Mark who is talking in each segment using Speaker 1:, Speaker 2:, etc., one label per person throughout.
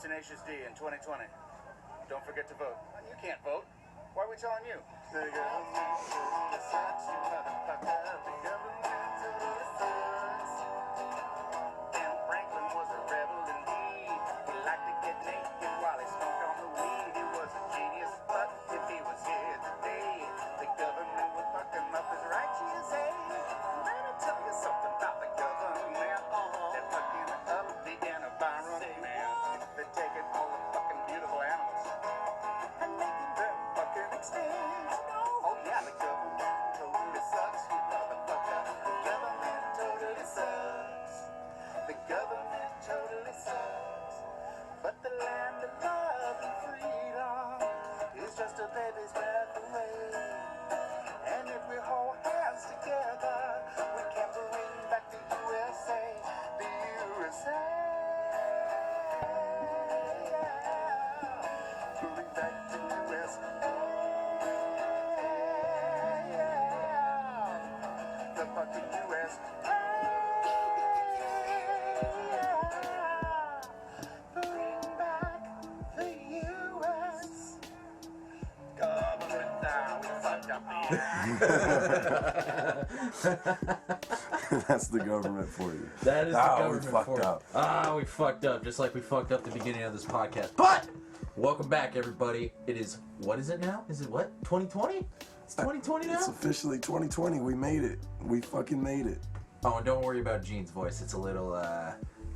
Speaker 1: Tenacious D in 2020. Don't forget to vote. You can't vote. Why are we telling you? The government sucks, you motherfucker. The government sucks. Ben Franklin was a rebel indeed. He liked to get naked while he smoked on the weed. He was a genius, but if he was here today, the government would fuck him up as righteous as let me tell you something about the government. They're fucking up the environment. They're taking all the fucking beautiful animals and making them fucking extinct. Oh yeah, the government totally sucks, you motherfucker. The government totally sucks. The government totally sucks. But the land of love and freedom is just a baby's breath away. And if we hold hands together, we can bring back the USA. The USA. Bring back the USA. The fucking USA. Bring back the US. Government now, we fucked up
Speaker 2: That's the government for you.
Speaker 3: That is the government
Speaker 2: we fucked
Speaker 3: for
Speaker 2: up.
Speaker 3: you. We fucked up, just like we fucked up the beginning of this podcast. But welcome back, everybody. It is, what is it now? Is it what? 2020? It's 2020 now?
Speaker 2: It's officially 2020. We made it. We fucking made it.
Speaker 3: Oh, and don't worry about Gene's voice. It's a little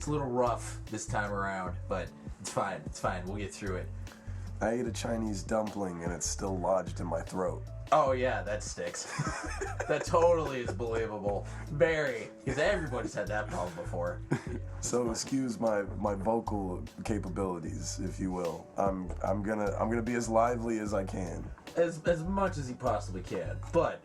Speaker 3: rough this time around, but it's fine. It's fine. We'll get through it.
Speaker 2: I ate a Chinese dumpling and it's still lodged in my throat.
Speaker 3: Oh yeah, that sticks. That totally is believable. Barry, because everybody's had that problem before.
Speaker 2: So excuse my vocal capabilities, if you will. I'm gonna be as lively as I can.
Speaker 3: As much as he possibly can. But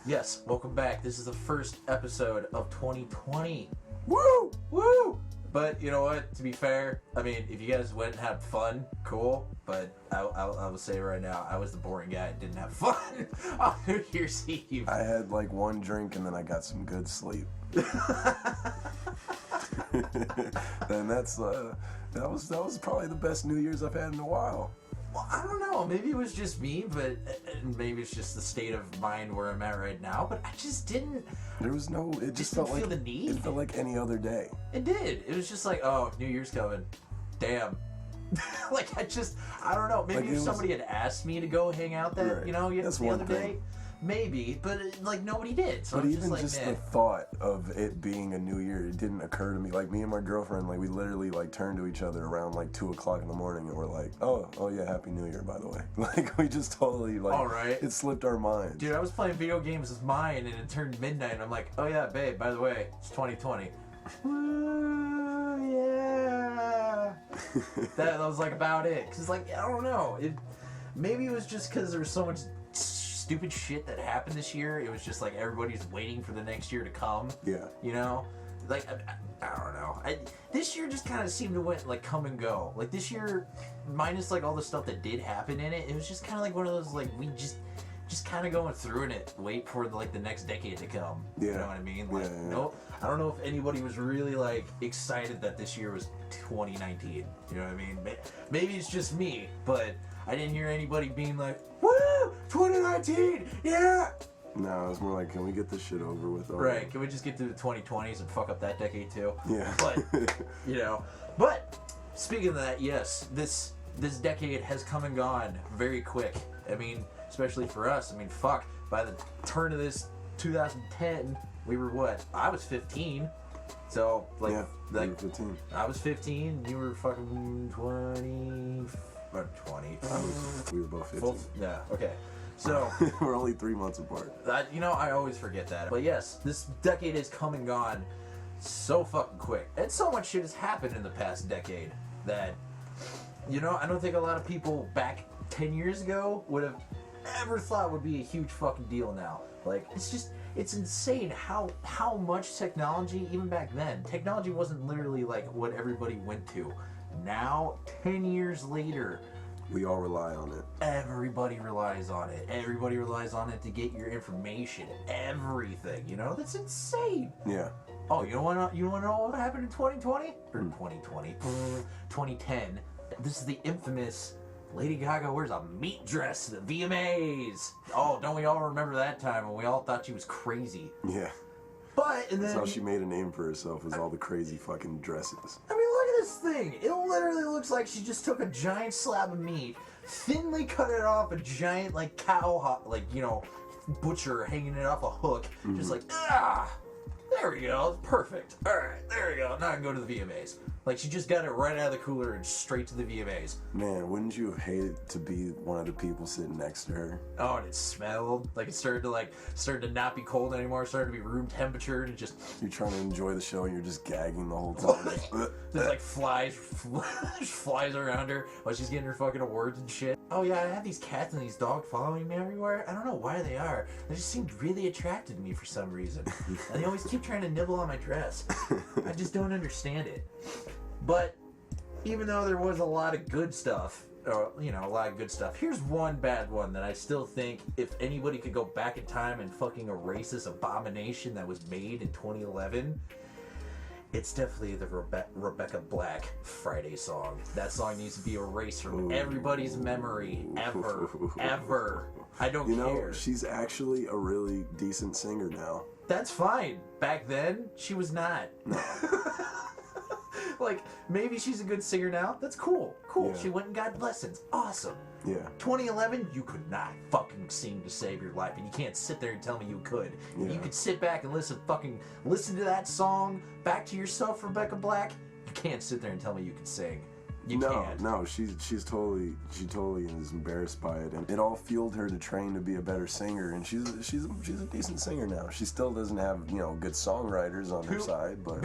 Speaker 3: yes, welcome back. This is the first episode of 2020.
Speaker 2: Woo!
Speaker 3: Woo! But you know what? To be fair, I mean, if you guys went and had fun, cool. But I will say right now, I was the boring guy and didn't have fun on New Year's Eve.
Speaker 2: I had like one drink and then I got some good sleep. And that was probably the best New Year's I've had in a while.
Speaker 3: Well, I don't know. Maybe it was just me, but maybe it's just the state of mind where I'm at right now. But I just didn't.
Speaker 2: There was no. It just
Speaker 3: didn't
Speaker 2: felt like
Speaker 3: feel the need.
Speaker 2: It felt like any other day.
Speaker 3: It did. It was just like, oh, New Year's coming. Damn. Like I don't know. Maybe
Speaker 2: Like,
Speaker 3: if somebody had asked me to go hang out that,
Speaker 2: Right. That's
Speaker 3: the
Speaker 2: one
Speaker 3: other
Speaker 2: thing.
Speaker 3: day, maybe. But like nobody did. So
Speaker 2: But
Speaker 3: I'm
Speaker 2: even
Speaker 3: just
Speaker 2: just
Speaker 3: like,
Speaker 2: the
Speaker 3: man.
Speaker 2: thought of it being a new year, it didn't occur to me. Like me and my girlfriend, like we literally like turned to each other around like 2:00 in the morning, and we're like, oh yeah, Happy New Year, by the way. Like we just totally like,
Speaker 3: All right.
Speaker 2: It slipped our minds.
Speaker 3: Dude, I was playing video games with mine, and it turned midnight, and I'm like, oh yeah, babe, by the way, it's 2020. Woo, yeah. that was like about it. Cause like I don't know, maybe it was just because there was so much stupid shit that happened this year. It was just like everybody's waiting for the next year to come.
Speaker 2: Yeah.
Speaker 3: You know, like I don't know. This year just kind of seemed to went like come and go. Like this year, minus like all the stuff that did happen in it, it was just kind of like one of those like we just kind of going through it, wait for like the next decade to come.
Speaker 2: Yeah.
Speaker 3: You know what I mean? Like,
Speaker 2: Yeah.
Speaker 3: nope. I don't know if anybody was really like excited that this year was 2019. You know what I mean? Maybe it's just me, but I didn't hear anybody being like, "Woo, 2019, yeah!"
Speaker 2: No, it's more like, can we get this shit over with already?
Speaker 3: Right? Can we just get through the 2020s and fuck up that decade too?
Speaker 2: Yeah.
Speaker 3: But you know, but speaking of that, yes, this decade has come and gone very quick. I mean, especially for us. I mean, fuck. By the turn of this 2010, we were what? I was 15. So like,
Speaker 2: Yeah,
Speaker 3: like
Speaker 2: you were 15.
Speaker 3: I was 15. You were fucking 20 or 20.
Speaker 2: We were both 15.
Speaker 3: Both, yeah. Okay. So.
Speaker 2: We're only 3 months apart.
Speaker 3: I always forget that. But yes, this decade has come and gone so fucking quick. And so much shit has happened in the past decade that, I don't think a lot of people back 10 years ago would have ever thought would be a huge fucking deal now. Like, it's insane how much technology, even back then, technology wasn't literally like what everybody went to. Now, 10 years later,
Speaker 2: We all rely on it.
Speaker 3: everybody relies on it. Everybody relies on it to get your information. Everything, that's insane.
Speaker 2: Yeah.
Speaker 3: Oh, you want to know what happened in 2020 or 2020, 2010? This is the infamous Lady Gaga wears a meat dress to the VMAs. Oh, don't we all remember that time when we all thought she was crazy?
Speaker 2: Yeah.
Speaker 3: But and
Speaker 2: That's
Speaker 3: then
Speaker 2: how she made a name for herself, was all the crazy fucking dresses.
Speaker 3: I mean, look at this thing. It literally looks like she just took a giant slab of meat, thinly cut it off a giant like cow, butcher hanging it off a hook, just like there we go, perfect. All right, there we go. Now I can go to the VMAs. Like she just got it right out of the cooler and straight to the VMAs.
Speaker 2: Man, wouldn't you have hated to be one of the people sitting next to her?
Speaker 3: Oh, and it smelled like it started to not be cold anymore. It started to be room temperature, and it just
Speaker 2: You're trying to enjoy the show and you're just gagging the whole time.
Speaker 3: there's like flies around her while she's getting her fucking awards and shit. Oh yeah, I have these cats and these dogs following me everywhere. I don't know why they are. They just seem really attracted to me for some reason, and they always keep trying to nibble on my dress. I just don't understand it. But even though there was a lot of good stuff, here's one bad one that I still think if anybody could go back in time and fucking erase this abomination that was made in 2011, it's definitely the Rebecca Black Friday song. That song needs to be erased from everybody's memory, ever. I don't care.
Speaker 2: She's actually a really decent singer now.
Speaker 3: That's fine. Back then, she was not.
Speaker 2: No.
Speaker 3: Like, maybe she's a good singer now. That's cool. Cool.
Speaker 2: Yeah.
Speaker 3: She went and got lessons. Awesome.
Speaker 2: Yeah.
Speaker 3: 2011, you could not fucking sing to save your life, and you can't sit there and tell me you could.
Speaker 2: Yeah.
Speaker 3: You could sit back and listen to that song back to yourself, Rebecca Black. You can't sit there and tell me you can sing. You can't.
Speaker 2: No, she totally is embarrassed by it, and it all fueled her to train to be a better singer. And she's a decent singer now. She still doesn't have good songwriters on her side, but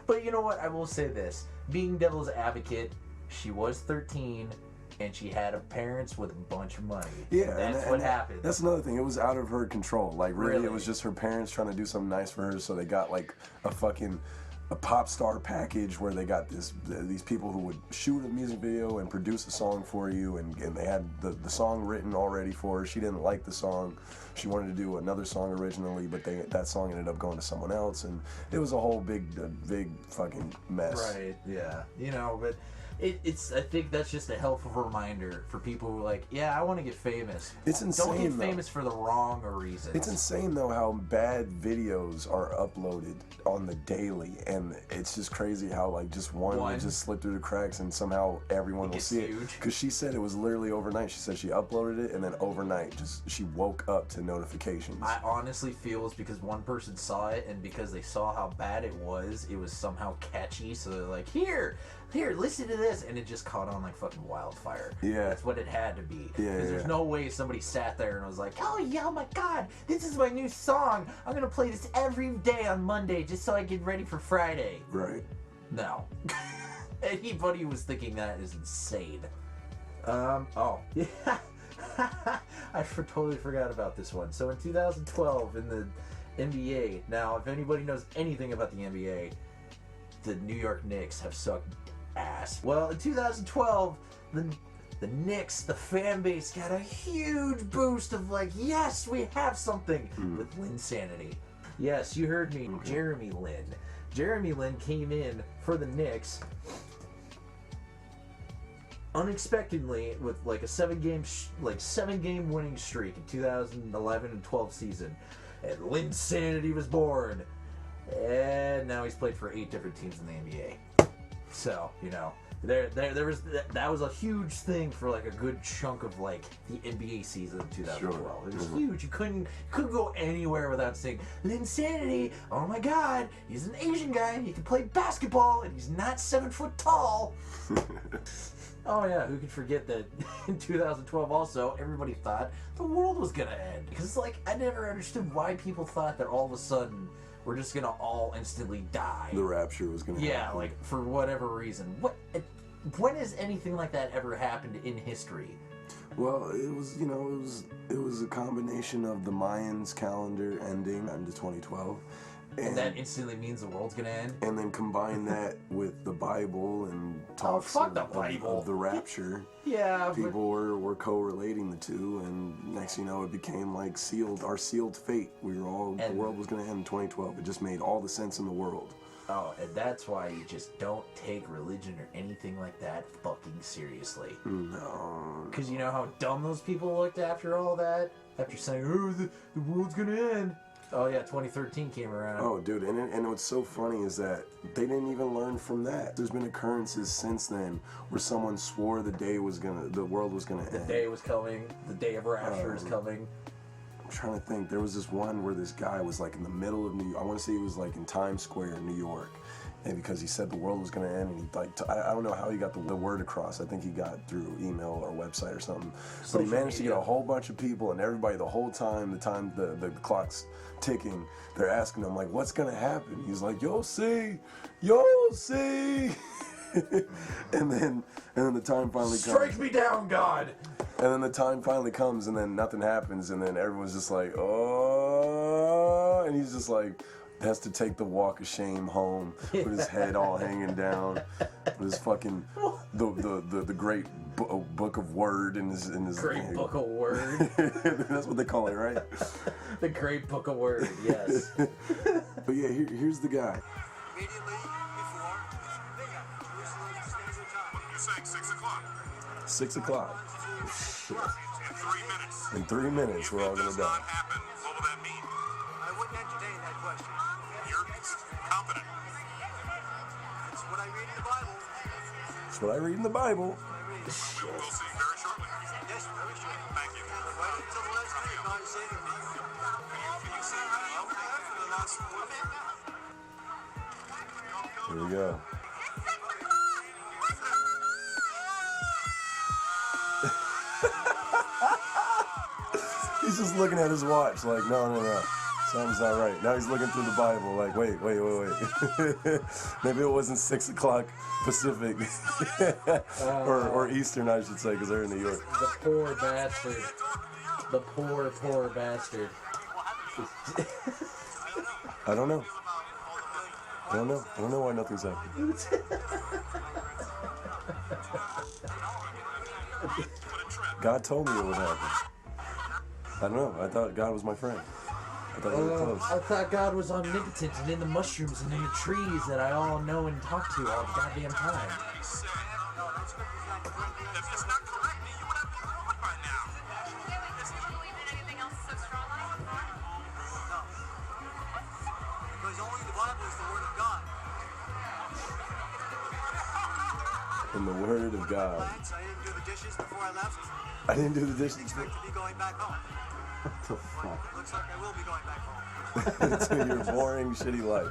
Speaker 3: But you know what? I will say this: being devil's advocate, she was 13. And she had parents with a bunch of money.
Speaker 2: yeah,
Speaker 3: And that's what happened.
Speaker 2: That's another thing. It was out of her control. Like really,
Speaker 3: Really?
Speaker 2: it was just her parents trying to do something nice for her, so they got like a pop star package where they got these people who would shoot a music video and produce a song for you, and they had the song written already for her. She didn't like the song. She wanted to do another song originally, but that song ended up going to someone else, and it was a whole big fucking mess.
Speaker 3: Right, yeah. But it's I think that's just a helpful reminder for people who are like, yeah, I want to get famous.
Speaker 2: It's insane,
Speaker 3: Don't get
Speaker 2: though.
Speaker 3: famous for the wrong reasons.
Speaker 2: It's insane though how bad videos are uploaded on the daily, and it's just crazy how like just one will just slip through the cracks and somehow everyone will see it. Because she said it was literally overnight. She said she uploaded it and then overnight she woke up to notifications.
Speaker 3: I honestly feel it's because one person saw it, and because they saw how bad it was somehow catchy, so they're like, here, listen to this, and it just caught on like fucking wildfire.
Speaker 2: Yeah.
Speaker 3: That's what it had to be.
Speaker 2: Yeah,
Speaker 3: Because there's no way somebody sat there and was like, oh yeah, oh my god, this is my new song. I'm gonna play this every day on Monday just so I get ready for Friday.
Speaker 2: Right.
Speaker 3: No. Anybody who was thinking that is insane. I totally forgot about this one. So in 2012 in the NBA, now if anybody knows anything about the NBA, the New York Knicks have sucked ass. Well, in 2012, the Knicks, the fan base, got a huge boost of like, yes, we have something with Linsanity. Yes, you heard me, Jeremy Lin. Jeremy Lin came in for the Knicks unexpectedly with like a 7-game winning streak in 2011 and 12 season, and Linsanity was born. And now he's played for 8 different teams in the NBA. So, there was that was a huge thing for like a good chunk of like the NBA season of 2012.
Speaker 2: Sure.
Speaker 3: It was huge. You couldn't go anywhere without saying Linsanity. Oh my God, he's an Asian guy. He can play basketball, and he's not 7 foot tall. Oh yeah, who could forget that in 2012 also, everybody thought the world was gonna end. Because like, I never understood why people thought that all of a sudden we're just gonna all instantly die.
Speaker 2: The rapture was gonna happen.
Speaker 3: Yeah, like, for whatever reason. When has anything like that ever happened in history?
Speaker 2: Well, it was a combination of the Mayans calendar ending into 2012,
Speaker 3: and that instantly means the world's gonna end.
Speaker 2: And then combine that with the Bible and talks
Speaker 3: fuck the Bible.
Speaker 2: of the rapture.
Speaker 3: Yeah,
Speaker 2: People were correlating the two, and next thing you know, it became like our sealed fate. The world was going to end in 2012. It just made all the sense in the world.
Speaker 3: Oh, and that's why you just don't take religion or anything like that fucking seriously.
Speaker 2: No.
Speaker 3: Because you know how dumb those people looked after all that? After saying, oh, the world's gonna end. Oh yeah, 2013 came around.
Speaker 2: Oh, dude, and what's so funny is that they didn't even learn from that. There's been occurrences since then where someone swore the world was gonna end.
Speaker 3: The day was coming. The day of rapture is coming.
Speaker 2: I'm trying to think. There was this one where this guy was like in the middle of New York. I want to say he was like in Times Square in New York. And because he said the world was going to end, and he I don't know how he got the word across. I think he got through email or website or something. But he managed to get a whole bunch of people, and everybody the whole time, the clock's ticking, they're asking him like, "What's going to happen?" He's like, "You'll see, you'll see." and then the time finally comes.
Speaker 3: Strike me down, God.
Speaker 2: And then the time finally comes, and then nothing happens, and then everyone's just like, "Oh," and he's just like. Has to take the walk of shame home with his head all hanging down, with his fucking the great book of word in his
Speaker 3: great book of word.
Speaker 2: That's what they call it, right?
Speaker 3: The great book of word, yes.
Speaker 2: But yeah, here's the guy.
Speaker 4: Immediately before Jerusalem Standard Time.
Speaker 5: You're saying 6 o'clock.
Speaker 2: 6 o'clock.
Speaker 5: In 3 minutes.
Speaker 2: In 3 minutes, we're all gonna
Speaker 5: If it does
Speaker 2: die.
Speaker 5: not happen, what will that mean?
Speaker 4: I wouldn't entertain that question.
Speaker 5: You're confident.
Speaker 4: It's what I read in the Bible.
Speaker 2: That's what I read in the Bible.
Speaker 5: We'll see very shortly.
Speaker 4: Yes, very sure.
Speaker 5: Thank you.
Speaker 4: Right until the last minute, God is saving me.
Speaker 5: Can you say that?
Speaker 4: I'll be there for the last 4 minutes.
Speaker 2: Here we go. He's just looking at his watch like, no. Something's not right. Now he's looking through the Bible like, wait. Maybe it wasn't 6 o'clock Pacific. or Eastern, I should say, because they're in New York.
Speaker 3: The poor bastard. The poor bastard.
Speaker 2: I don't know. I don't know why nothing's happening. God told me it would happen. I don't know. I thought God was my friend. I thought we were close.
Speaker 3: I thought God was omnipotent and in the mushrooms and in the trees that I all know and talk to all the goddamn time.
Speaker 5: If it's not correct, then you would have been ruined by now.
Speaker 4: Because only the Bible is the Word of God.
Speaker 2: In the Word of God.
Speaker 4: Plans, I didn't do the dishes before I left.
Speaker 2: I didn't do the
Speaker 4: I
Speaker 2: dishes.
Speaker 4: expect to be going back home.
Speaker 2: What the fuck?
Speaker 4: Looks like I will be going back home.
Speaker 2: To your boring, shitty life.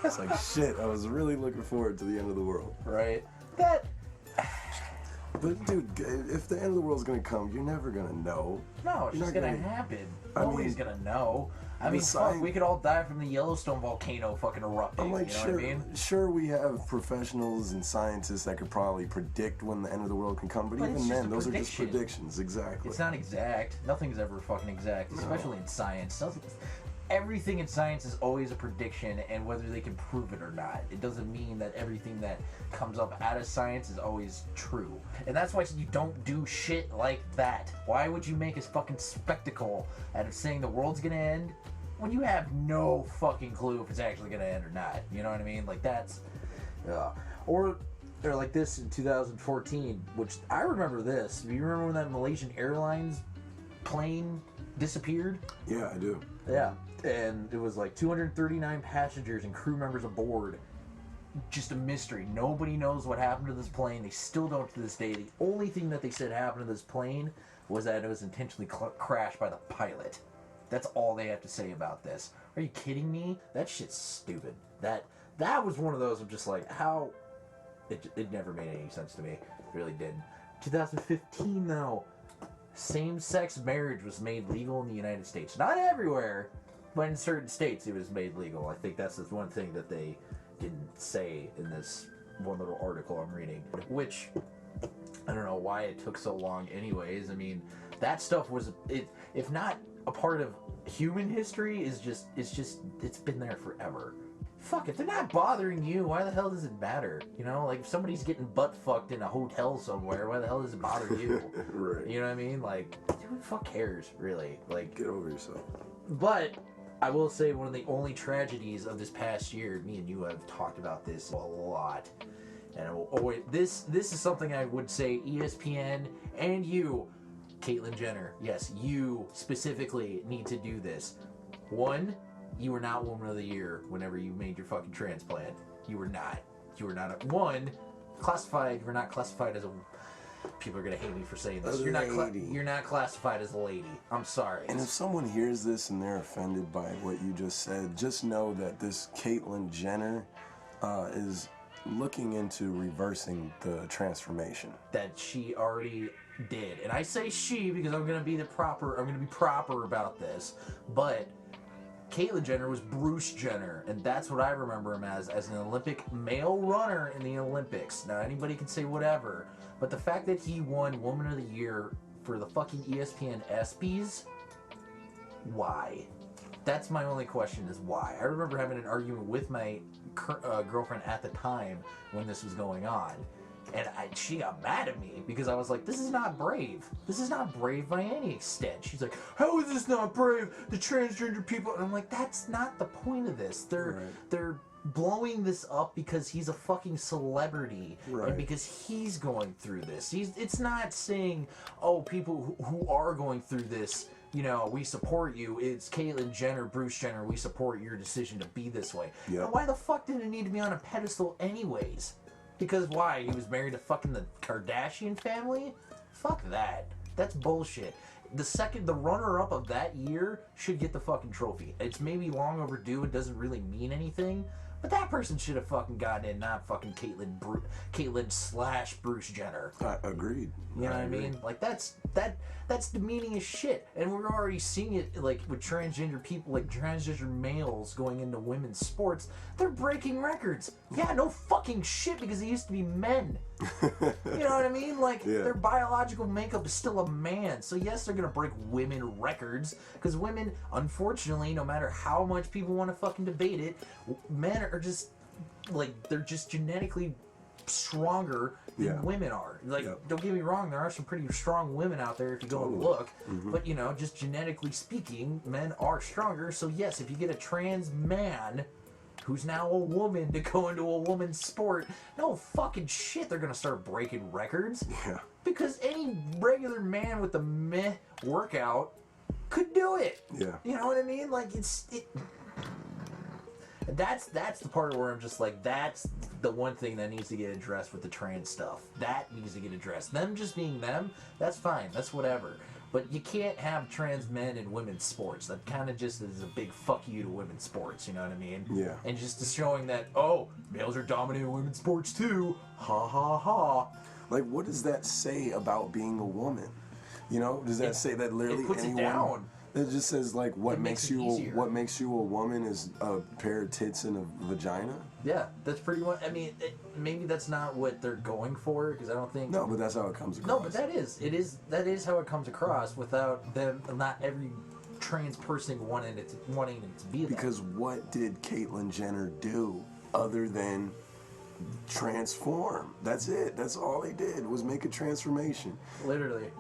Speaker 2: It's like, shit, I was really looking forward to the end of the world.
Speaker 3: Right?
Speaker 2: But, dude, if the end of the world's gonna come, you're never gonna know.
Speaker 3: No, it's
Speaker 2: You're
Speaker 3: just
Speaker 2: not
Speaker 3: gonna happen.
Speaker 2: I
Speaker 3: Nobody's
Speaker 2: mean,
Speaker 3: gonna know. I
Speaker 2: the
Speaker 3: mean, fuck,
Speaker 2: sign-
Speaker 3: we could all die from the Yellowstone volcano fucking erupting.
Speaker 2: I'm like,
Speaker 3: you know
Speaker 2: sure,
Speaker 3: what I mean?
Speaker 2: sure, we have professionals and scientists that could probably predict when the end of the world can come, but
Speaker 3: But it's
Speaker 2: even
Speaker 3: just
Speaker 2: then,
Speaker 3: a
Speaker 2: those are just
Speaker 3: prediction.
Speaker 2: predictions. Exactly.
Speaker 3: It's not exact. Nothing's ever fucking exact, especially in science. Everything in science is always a prediction, and whether they can prove it or not, it doesn't mean that everything that comes up out of science is always true. And that's why you don't do shit like that. Why would you make a fucking spectacle out of saying the world's gonna end when you have no fucking clue if it's actually gonna end or not? You know what I mean? Like that's, or like this in 2014, which I remember this. Do you remember when that Malaysian Airlines plane disappeared?
Speaker 2: Yeah, I do.
Speaker 3: Yeah, and it was like 239 passengers and crew members aboard. Just a mystery. Nobody knows what happened to this plane. They still don't to this day. The only thing that they said happened to this plane was that it was intentionally crashed by the pilot. That's all they have to say about this. Are you kidding me? That shit's stupid. That was one of those of just like, how... It never made any sense to me. It really didn't. 2015, though, same-sex marriage was made legal in the United States. Not everywhere, but in certain states it was made legal. I think that's the one thing that they didn't say in this one little article I'm reading. Which, I don't know why it took so long anyways. I mean, that stuff was, if not a part of human history is just it's been there forever. Fuck, if they're not bothering you, why the hell does it matter? You know, like if somebody's getting butt fucked in a hotel somewhere, why the hell does it bother you?
Speaker 2: Right.
Speaker 3: You know what I mean? Like, who the fuck cares, really? Like,
Speaker 2: Get over yourself.
Speaker 3: but I will say one of the only tragedies of this past year, me and you have talked about this a lot, and this is something I would say ESPN and you, Caitlyn Jenner, yes, you specifically need to do this. One, you were not Woman of the Year whenever you made your fucking transplant. You were not. You were not classified. You're not classified as a. People are gonna hate me for saying this. You're not classified as a lady. I'm sorry.
Speaker 2: And if someone hears this and they're offended by what you just said, just know that this Caitlyn Jenner is looking into reversing the transformation.
Speaker 3: That she already did, and I say she because I'm gonna be proper about this, but. Caitlyn Jenner was Bruce Jenner, and that's what I remember him as an Olympic male runner in the Olympics. Now, anybody can say whatever, but the fact that he won Woman of the Year for the fucking ESPN ESPYs, why? That's my only question is why. I remember having an argument with my girlfriend at the time when this was going on. And she got mad at me because I was like, this is not brave. This is not brave by any extent. She's like, how is this not brave? The transgender people. And I'm like, that's not the point of this. They're blowing this up because he's a fucking celebrity.
Speaker 2: Right.
Speaker 3: And because he's going through this. It's not saying, oh, people who are going through this, you know, we support you. It's Caitlyn Jenner, Bruce Jenner, we support your decision to be this way.
Speaker 2: Yep.
Speaker 3: Now, why the fuck did it need to be on a pedestal anyways? Because why? He was married to fucking the Kardashian family? Fuck that. That's bullshit. The runner-up of that year should get the fucking trophy. It's maybe long overdue. It doesn't really mean anything. But that person should have fucking gotten in, not fucking Caitlyn / Bruce Jenner.
Speaker 2: Agreed.
Speaker 3: You know what I mean? Like that's demeaning as shit. And we're already seeing it like with transgender people, like transgender males going into women's sports. They're breaking records. Yeah, no fucking shit because they used to be men. You know what I mean? Like their biological makeup is still a man. So yes, they're gonna break women records because women, unfortunately, no matter how much people want to fucking debate it, men are just like they're just genetically stronger than women are. Like, don't get me wrong, there are some pretty strong women out there if you go and look. But, you know, just genetically speaking, men are stronger. So, yes, if you get a trans man who's now a woman to go into a woman's sport, no fucking shit, they're going to start breaking records. Yeah. Because any regular man with a meh workout could do it. Yeah. You know what I mean? Like, that's the part where I'm just like, that's the one thing that needs to get addressed with the trans stuff. That needs to get addressed. Them just being them, that's fine. That's whatever. But you can't have trans men in women's sports. That kind of just is a big fuck you to women's sports, you know what I mean? Yeah. And just showing that, oh, males are dominating women's sports too. Ha ha ha.
Speaker 2: Like, what does that say about being a woman? You know, does that say that literally
Speaker 3: it puts
Speaker 2: anyone...
Speaker 3: it down.
Speaker 2: It just says like what makes you a woman is a pair of tits and a vagina.
Speaker 3: Yeah, that's pretty much. I mean, maybe that's not what they're going for because I don't think.
Speaker 2: No, but that's how it comes across.
Speaker 3: No, but that is how it comes across without them. Not every trans person wanting it to be that.
Speaker 2: Because what did Caitlyn Jenner do other than transform? That's it. That's all they did was make a transformation.
Speaker 3: Literally.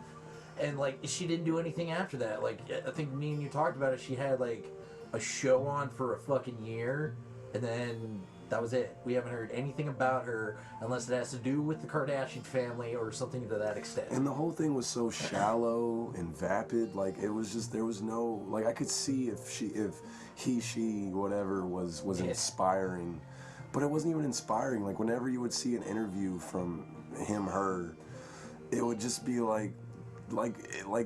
Speaker 3: And, like, she didn't do anything after that. Like, I think me and you talked about it. She had, like, a show on for a fucking year, and then that was it. We haven't heard anything about her unless it has to do with the Kardashian family or something to that extent.
Speaker 2: And the whole thing was so shallow and vapid. Like, it was just, there was no, like, I could see if she, whatever, was inspiring. But it wasn't even inspiring. Like, whenever you would see an interview from her, it would just be like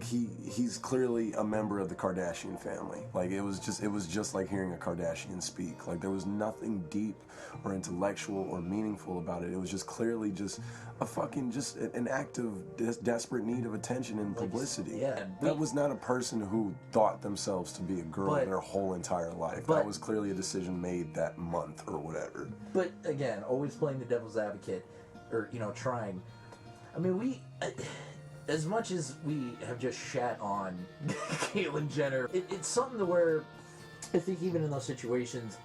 Speaker 2: he's clearly a member of the Kardashian family. Like it was just like hearing a Kardashian speak. Like there was nothing deep or intellectual or meaningful about it. It was just clearly just a fucking an act of desperate need of attention and publicity.
Speaker 3: Yeah,
Speaker 2: that was not a person who thought themselves to be a girl their whole entire life. That was clearly a decision made that month or whatever.
Speaker 3: But again, always playing the devil's advocate, or trying. I mean, as much as we have just shat on Caitlyn Jenner, it's something to where I think even in those situations,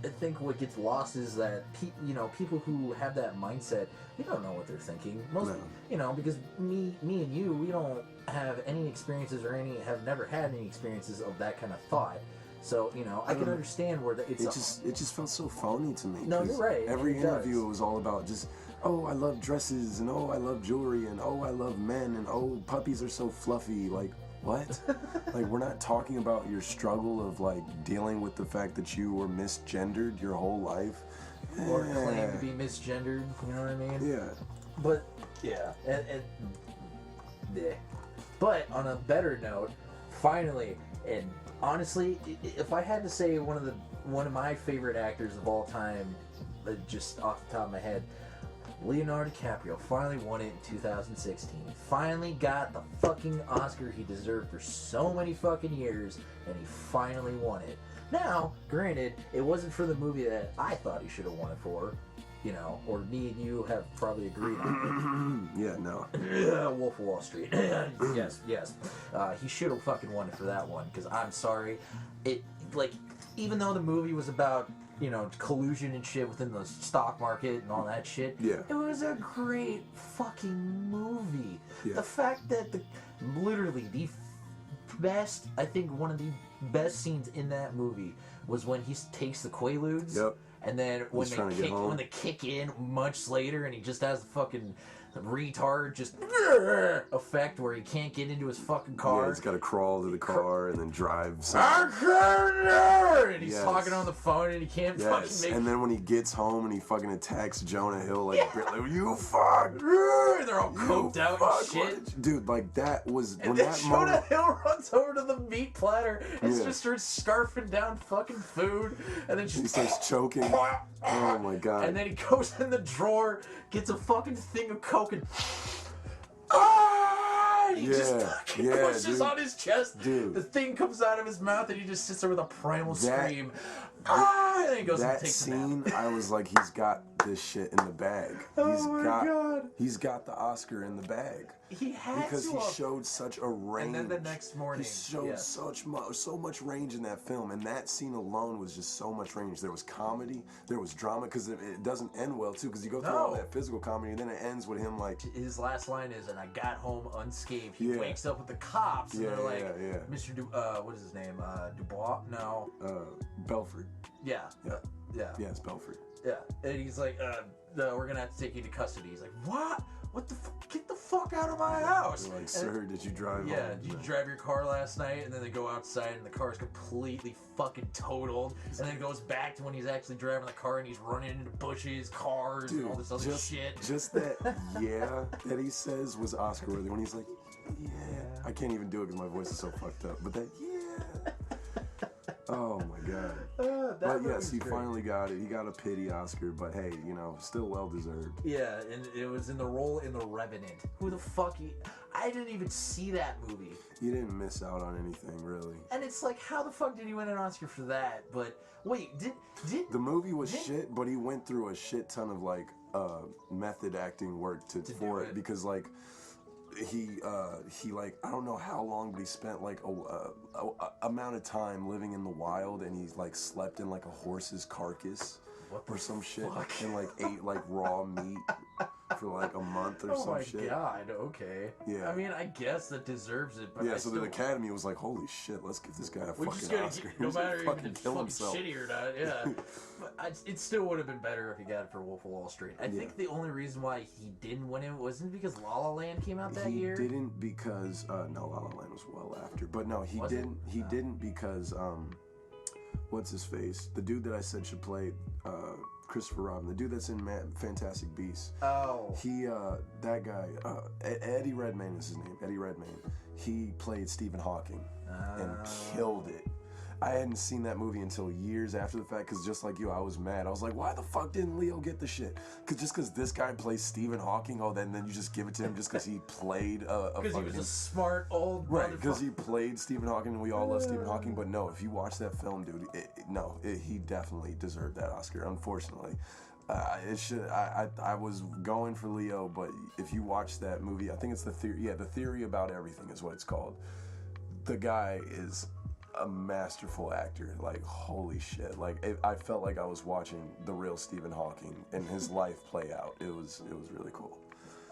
Speaker 3: I think what gets lost is that people who have that mindset, they don't know what they're thinking. Most, because me and you, we don't have any experiences or have never had any experiences of that kind of thought. So I can understand where it
Speaker 2: just felt so phony to me.
Speaker 3: No, you're right.
Speaker 2: Every
Speaker 3: it
Speaker 2: interview
Speaker 3: does.
Speaker 2: it was all about just, oh, I love dresses, and oh, I love jewelry, and oh, I love men, and oh, puppies are so fluffy. Like, what? Like, we're not talking about your struggle of like dealing with the fact that you were misgendered your whole life,
Speaker 3: or claim to be misgendered. You know what I mean?
Speaker 2: Yeah.
Speaker 3: But yeah, but on a better note, finally, and honestly, if I had to say one of my favorite actors of all time, just off the top of my head, Leonardo DiCaprio finally won it in 2016. Finally got the fucking Oscar he deserved for so many fucking years, and he finally won it. Now, granted, it wasn't for the movie that I thought he should have won it for, or me and you have probably agreed on it.
Speaker 2: Yeah, no.
Speaker 3: Wolf of Wall Street. Yes. He should have fucking won it for that one, because I'm sorry. Even though the movie was about collusion and shit within the stock market and all that shit.
Speaker 2: Yeah.
Speaker 3: It was a great fucking movie.
Speaker 2: Yeah.
Speaker 3: The fact that literally the best, I think one of the best scenes in that movie was when he takes the Quaaludes.
Speaker 2: Yep.
Speaker 3: And then when they kick in months later and he just has the fucking retard just effect where he can't get into his fucking car.
Speaker 2: Yeah, he's got to crawl to the car and then drive.
Speaker 3: And he's talking on the phone and he can't fucking make.
Speaker 2: And then when he gets home and he fucking attacks Jonah Hill like you fuck.
Speaker 3: And they're all coked out and shit.
Speaker 2: Dude, like that was
Speaker 3: and
Speaker 2: when
Speaker 3: then
Speaker 2: that
Speaker 3: Jonah
Speaker 2: moment.
Speaker 3: Hill runs over to the meat platter and
Speaker 2: Yeah.
Speaker 3: just starts scarfing down fucking food and then
Speaker 2: He
Speaker 3: just
Speaker 2: starts choking. Oh my god.
Speaker 3: and then he goes in the drawer, gets a fucking thing of coke and and he just fucking pushes
Speaker 2: dude.
Speaker 3: on his chest.
Speaker 2: Dude.
Speaker 3: The thing comes out of his mouth and he just sits there with a primal scream. And then he goes and
Speaker 2: That
Speaker 3: takes a
Speaker 2: scene,
Speaker 3: nap.
Speaker 2: I was like, he's got this shit in the bag.
Speaker 3: God.
Speaker 2: He's got the Oscar in the bag.
Speaker 3: He had
Speaker 2: Because
Speaker 3: to
Speaker 2: he
Speaker 3: have.
Speaker 2: showed such a range.
Speaker 3: And then the next morning,
Speaker 2: he showed so much range in that film, and that scene alone was just so much range. There was comedy, there was drama, because it doesn't end well too. Because you go through all that physical comedy, and then it ends with him like
Speaker 3: His last line is, "And I got home unscathed." He
Speaker 2: Yeah.
Speaker 3: wakes up with the cops, and
Speaker 2: Yeah,
Speaker 3: they're like,
Speaker 2: yeah.
Speaker 3: "Mr. What is his name? Dubois? No,
Speaker 2: Belford.
Speaker 3: yeah, yeah,
Speaker 2: Yeah, it's Belford.
Speaker 3: yeah." And he's like, "No, we're gonna have to take you to custody." He's like, "What? What the? Get the fuck out of my house!"
Speaker 2: They're like,
Speaker 3: And-
Speaker 2: sir, did you drive
Speaker 3: Yeah,
Speaker 2: home?
Speaker 3: did you drive your car last night? And then they go outside and the car's completely fucking totaled. And then it goes back to when he's actually driving the car and he's running into bushes, cars, and all this other shit.
Speaker 2: Just that that he says was Oscar worthy when he's like, yeah. I can't even do it because my voice is so fucked up. But that, yeah. Oh my god. But yes, he finally got it. He got a pity Oscar, but hey, still well deserved.
Speaker 3: Yeah, and it was in the role in The Revenant. Who the fuck? I didn't even see that movie.
Speaker 2: You didn't miss out on anything, really.
Speaker 3: And it's like, how the fuck did he win an Oscar for that? But wait, did
Speaker 2: The movie was shit, but he went through a shit ton of like method acting work for it because like he like I don't know how long, but he spent like a amount of time living in the wild, and he's like slept in like a horse's carcass or some shit, and like ate like raw meat for like a month or some shit.
Speaker 3: Oh my god, okay.
Speaker 2: Yeah.
Speaker 3: I mean, I guess that deserves it, but
Speaker 2: Yeah,
Speaker 3: I
Speaker 2: so
Speaker 3: still,
Speaker 2: the Academy was like, holy shit, let's give this guy a
Speaker 3: we're just
Speaker 2: fucking
Speaker 3: gonna
Speaker 2: Oscar.
Speaker 3: get, no
Speaker 2: He's
Speaker 3: matter
Speaker 2: gonna
Speaker 3: if it's
Speaker 2: kill
Speaker 3: fucking
Speaker 2: himself.
Speaker 3: shitty or not, yeah. But it still would have been better if he got it for Wolf of Wall Street. I think the only reason why he didn't win it wasn't because La La Land came out that year.
Speaker 2: He didn't because no, La La Land was well after. But no, he didn't. He didn't because what's his face? The dude that I said should play Christopher Robin, the dude that's in Fantastic Beasts.
Speaker 3: Oh.
Speaker 2: He that guy Eddie Redmayne is his name. Eddie Redmayne. He played Stephen Hawking and killed it. I hadn't seen that movie until years after the fact, because just like you, I was mad. I was like, why the fuck didn't Leo get the shit? Because this guy plays Stephen Hawking, then you just give it to him just because he played a
Speaker 3: Because he was a smart old
Speaker 2: right, because
Speaker 3: motherfucker.
Speaker 2: he played Stephen Hawking, and we all love Stephen Hawking. But no, if you watch that film, dude, he definitely deserved that Oscar, unfortunately. It should. I was going for Leo, but if you watch that movie, I think it's the theory. Yeah, The Theory About Everything is what it's called. The guy is a masterful actor. Like, holy shit! Like, I felt like I was watching the real Stephen Hawking and his life play out. It was really cool.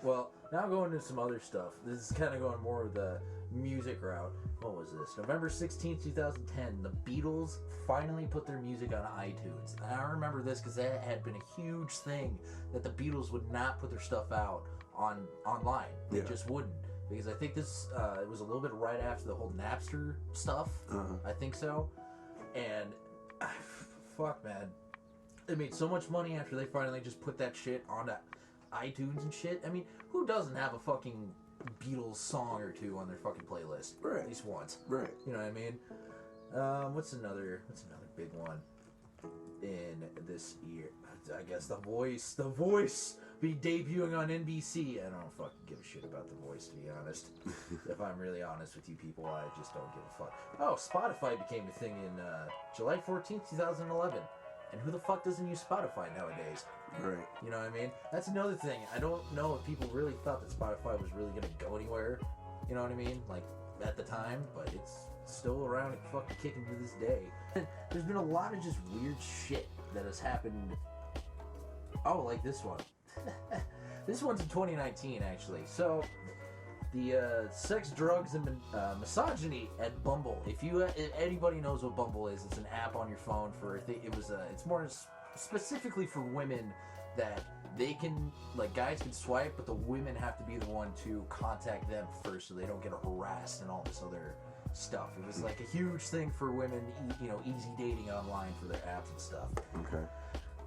Speaker 3: Well, now going into some other stuff. This is kind of going more of the music route. What was this? November 16th, 2010. The Beatles finally put their music on iTunes. And I remember this because that had been a huge thing that the Beatles would not put their stuff out online. They just wouldn't. Because I think this it was a little bit right after the whole Napster stuff. I think so. And fuck, man. They made so much money after they finally just put that shit onto iTunes and shit. I mean, who doesn't have a fucking Beatles song or two on their fucking playlist?
Speaker 2: Right.
Speaker 3: At least once.
Speaker 2: Right.
Speaker 3: You know what I mean? What's another big one in this year? I guess The Voice be debuting on NBC. I don't fucking give a shit about The Voice, to be honest. If I'm really honest with you people, I just don't give a fuck. Oh, Spotify became a thing in July 14th, 2011. And who the fuck doesn't use Spotify nowadays?
Speaker 2: Right.
Speaker 3: You know what I mean? That's another thing. I don't know if people really thought that Spotify was really gonna go anywhere. You know what I mean? Like, at the time, but it's still around and fucking kicking to this day. And there's been a lot of just weird shit that has happened. Oh, like this one. This one's in 2019, actually. So, the sex, drugs, and misogyny at Bumble. If anybody knows what Bumble is, it's an app on your phone for. It's more specifically for women that they can, like, guys can swipe, but the women have to be the one to contact them first, so they don't get harassed and all this other stuff. It was like a huge thing for women, easy dating online for their apps and stuff.
Speaker 2: Okay.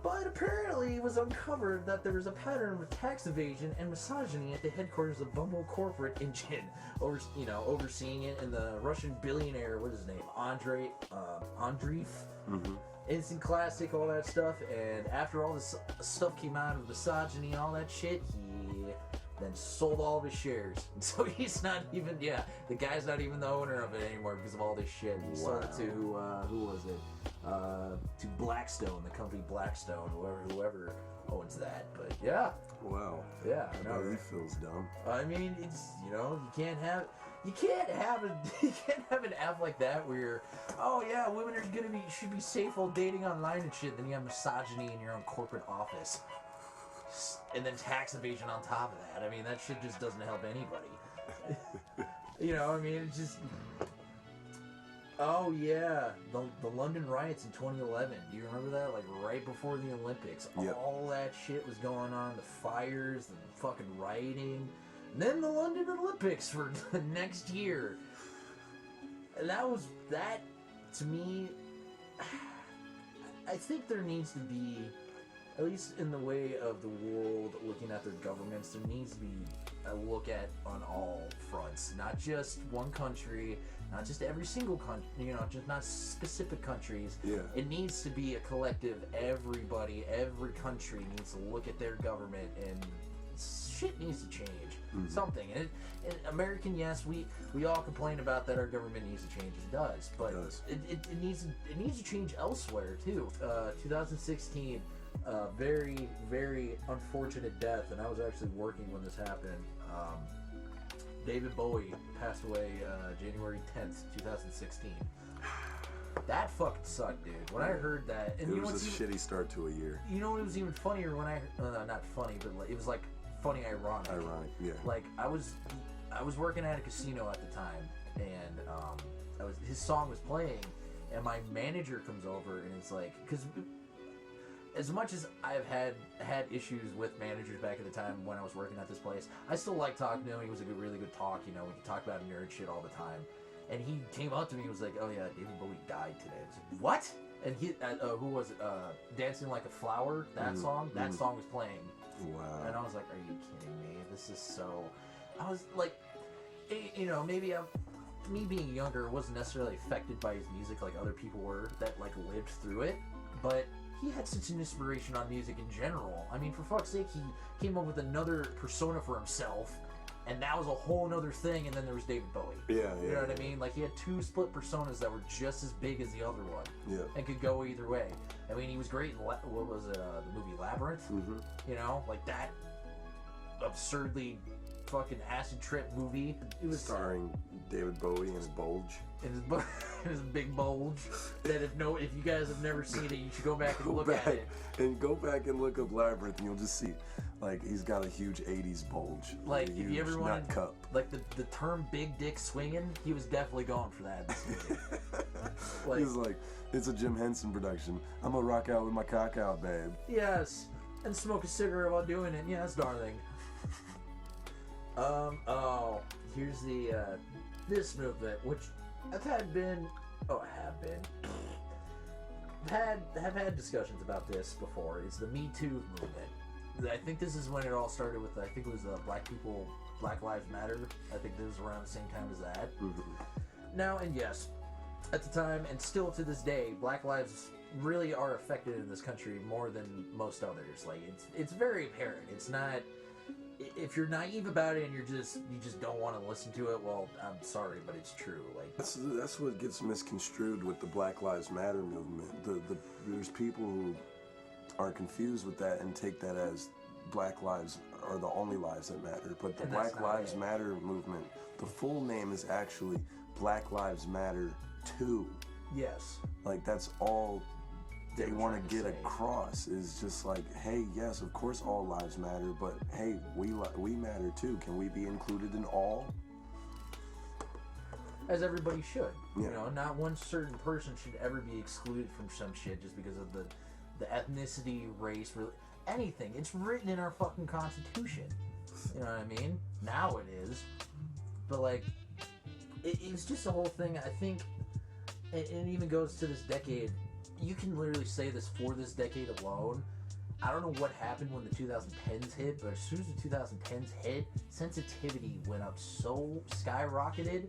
Speaker 3: But apparently it was uncovered that there was a pattern of tax evasion and misogyny at the headquarters of Bumble corporate engine, overseeing it, and the Russian billionaire, what is his name, Andreev, instant classic, all that stuff. And after all this stuff came out of misogyny and all that shit, he then sold all of his shares. So he's not even, the guy's not even the owner of it anymore because of all this shit. He sold it to, who was it? To Blackstone, the company Blackstone, whoever owns that. But yeah.
Speaker 2: Wow.
Speaker 3: Yeah, I know.
Speaker 2: He feels dumb.
Speaker 3: I mean, it's, you can't have an app like that where you're, women are should be safe while dating online and shit. Then you have misogyny in your own corporate office. And then tax evasion on top of that. I mean, that shit just doesn't help anybody. It's just... Oh, yeah. The London riots in 2011. Do you remember that? Like, right before the Olympics.
Speaker 2: Yep.
Speaker 3: All that shit was going on. The fires, the fucking rioting. And then the London Olympics for the next year. And that, to me... I think there needs to be... At least in the way of the world looking at their governments, there needs to be a look at on all fronts. Not just one country, not just every single country, just not specific countries.
Speaker 2: Yeah.
Speaker 3: It needs to be a collective. Everybody, every country needs to look at their government, and shit needs to change. Mm-hmm. Something. And American, yes, we all complain about that our government needs to change. It does. But it needs to change elsewhere, too. 2016... very, very unfortunate death, and I was actually working when this happened. David Bowie passed away January 10th, 2016. That fucking sucked, dude. When I heard that... And
Speaker 2: it was a shitty start to a year.
Speaker 3: You know what was even funnier when I... not funny, but it was like funny ironic.
Speaker 2: Ironic, yeah.
Speaker 3: Like, I was working at a casino at the time, and his song was playing, and my manager comes over, and it's like... Because... As much as I've had issues with managers back at the time when I was working at this place, I still like talking to him. He was a really good talk. We could talk about nerd shit all the time. And he came up to me and was like, "Oh yeah, David Bowie died today." I was like, "What?" And he, who was it? "Dancing Like a Flower." That song. That song was playing.
Speaker 2: Wow.
Speaker 3: And I was like, "Are you kidding me? This is so." I was like, maybe me being younger wasn't necessarily affected by his music like other people were that like lived through it, but. He had such an inspiration on music in general. I mean, for fuck's sake, he came up with another persona for himself and that was a whole nother thing. And then there was David Bowie.
Speaker 2: Yeah,
Speaker 3: You know what I mean? Like, he had two split personas that were just as big as the other one.
Speaker 2: Yeah.
Speaker 3: And could go either way. I mean, he was great in, what was it, the movie Labyrinth?
Speaker 2: Mm-hmm.
Speaker 3: You know? Like, that absurdly fucking acid trip movie. It was
Speaker 2: Starring David Bowie and his bulge.
Speaker 3: in his big bulge. That if you guys have never seen it, you should go back and look at it.
Speaker 2: Go back and look up Labyrinth, and you'll just see, like, he's got a huge '80s bulge,
Speaker 3: Like,
Speaker 2: a
Speaker 3: if you
Speaker 2: huge
Speaker 3: ever
Speaker 2: nut
Speaker 3: wanted,
Speaker 2: cup.
Speaker 3: like the term "big dick swinging," he was definitely going for that. In this movie. Like,
Speaker 2: He's like, it's a Jim Henson production. I'm gonna rock out with my cock out, babe.
Speaker 3: yes, and smoke a cigarette while doing it. Yes, darling. Oh, here's the this movement, which have had discussions about this before. It's the Me Too movement. I think this is when it all started with, I think it was Black Lives Matter. I think this was around the same time as that.
Speaker 2: Mm-hmm.
Speaker 3: Now, and yes, at the time, and still to this day, Black lives really are affected in this country more than most others. Like, it's very apparent. It's not, if you're naive about it and you just don't want to listen to it, well, I'm sorry, but it's true. Like,
Speaker 2: That's what gets misconstrued with the Black Lives Matter movement. There's people who are confused with that and take that as Black lives are the only lives that matter. But the
Speaker 3: And that's
Speaker 2: Black
Speaker 3: not
Speaker 2: Lives
Speaker 3: it.
Speaker 2: Matter movement, the full name is actually Black Lives Matter 2.
Speaker 3: yes.
Speaker 2: Like, that's all they
Speaker 3: were
Speaker 2: want
Speaker 3: trying
Speaker 2: to
Speaker 3: to
Speaker 2: get
Speaker 3: say.
Speaker 2: across, is just like, hey, yes, of course all lives matter, but hey, we matter too. Can we be included in all?
Speaker 3: As everybody should.
Speaker 2: Yeah.
Speaker 3: You know, not one certain person should ever be excluded from some shit just because of the ethnicity, race, anything. It's written in our fucking Constitution. You know what I mean? Now it is. But, like, it's just a whole thing. I think it even goes to this decade. You can literally say this for this decade alone. I don't know what happened when the 2010s hit, but as soon as the 2010s hit, sensitivity went up so skyrocketed.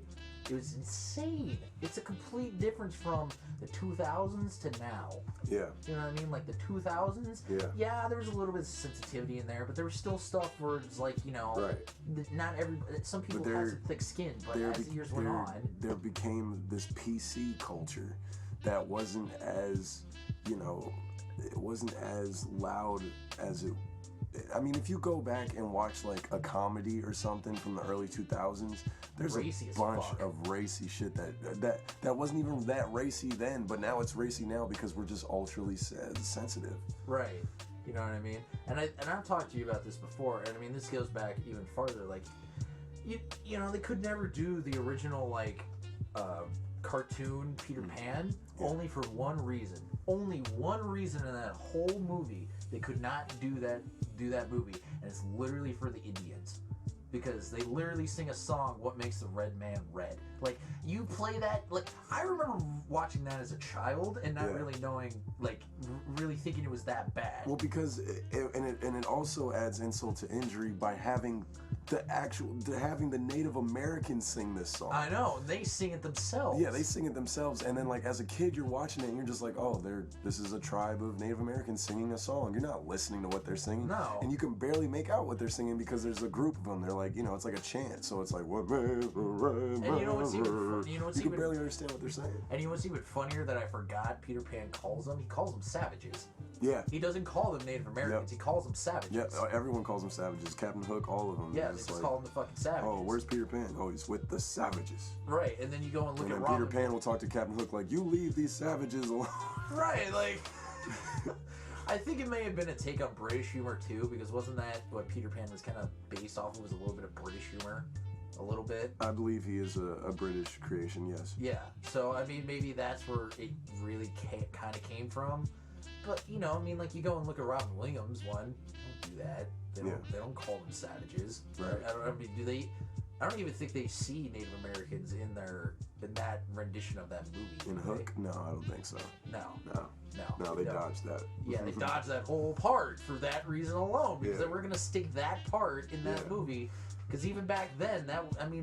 Speaker 3: It was insane. It's a complete difference from the 2000s to now.
Speaker 2: Yeah.
Speaker 3: You know what I mean? Like the 2000s,
Speaker 2: Yeah.
Speaker 3: there was a little bit of sensitivity in there, but there was still stuff where it's like, you know,
Speaker 2: Right.
Speaker 3: not everybody, some people
Speaker 2: But
Speaker 3: have some thick skin, but as the years went on,
Speaker 2: there became this PC culture that wasn't as, you know, it wasn't as loud as it. I mean, if you go back and watch like a comedy or something from the early 2000s, there's
Speaker 3: Racy
Speaker 2: a
Speaker 3: as
Speaker 2: bunch
Speaker 3: fuck.
Speaker 2: of racy shit that wasn't even that racy then, but now it's racy now because we're just ultra sensitive.
Speaker 3: right? You know what I mean? And I've talked to you about this before, and I mean this goes back even farther. Like, you know, they could never do the original like cartoon Peter Pan only for one reason. Only one reason in that whole movie they could not do that movie, and it's literally for the Indians. Because they literally sing a song, "What Makes the Red Man Red." Like, you play that, like, I remember watching that as a child and not really knowing, like, really thinking it was that bad.
Speaker 2: Well, because it also adds insult to injury by having the Native Americans sing this song.
Speaker 3: I know, they sing it themselves.
Speaker 2: Yeah, they sing it themselves, and then like as a kid, you're watching it, and you're just like, oh, this is a tribe of Native Americans singing a song. You're not listening to what they're singing.
Speaker 3: No.
Speaker 2: And you can barely make out what they're singing because there's a group of them. They're like, you know, it's like a chant, so it's like what. And
Speaker 3: you know what's even
Speaker 2: you can barely understand what they're saying.
Speaker 3: And you know what's even funnier that I forgot Peter Pan calls them? He calls them savages.
Speaker 2: Yeah.
Speaker 3: He doesn't call them Native Americans. He calls them savages.
Speaker 2: Yeah, everyone calls them savages. Captain Hook, all of them.
Speaker 3: Yeah,
Speaker 2: They're
Speaker 3: they
Speaker 2: just
Speaker 3: just
Speaker 2: like,
Speaker 3: call them the fucking savages.
Speaker 2: oh, where's Peter Pan? Oh, he's with the savages.
Speaker 3: Right, and then you go and look
Speaker 2: And
Speaker 3: at
Speaker 2: then
Speaker 3: Robin.
Speaker 2: Peter Pan will talk to Captain Hook like, you leave these savages alone.
Speaker 3: Right, like... I think it may have been a take on British humor, too, because wasn't that what Peter Pan was kind of based off of, was a little bit of British humor? A little bit?
Speaker 2: I believe he is a British creation, yes.
Speaker 3: Yeah, so, I mean, maybe that's where it really kind of came from. But, you know, I mean, like, you go and look at Robin Williams one, they don't do that. They don't call them savages.
Speaker 2: Right.
Speaker 3: I mean, do they... I don't even think they see Native Americans in that rendition of that movie.
Speaker 2: In
Speaker 3: do
Speaker 2: Hook?
Speaker 3: they?
Speaker 2: No, I don't think so.
Speaker 3: No.
Speaker 2: No, they
Speaker 3: don't.
Speaker 2: dodged that.
Speaker 3: Yeah, they dodged that whole part for that reason alone, because
Speaker 2: Yeah.
Speaker 3: they were going to stick that part in that
Speaker 2: Yeah.
Speaker 3: movie, Because even back then,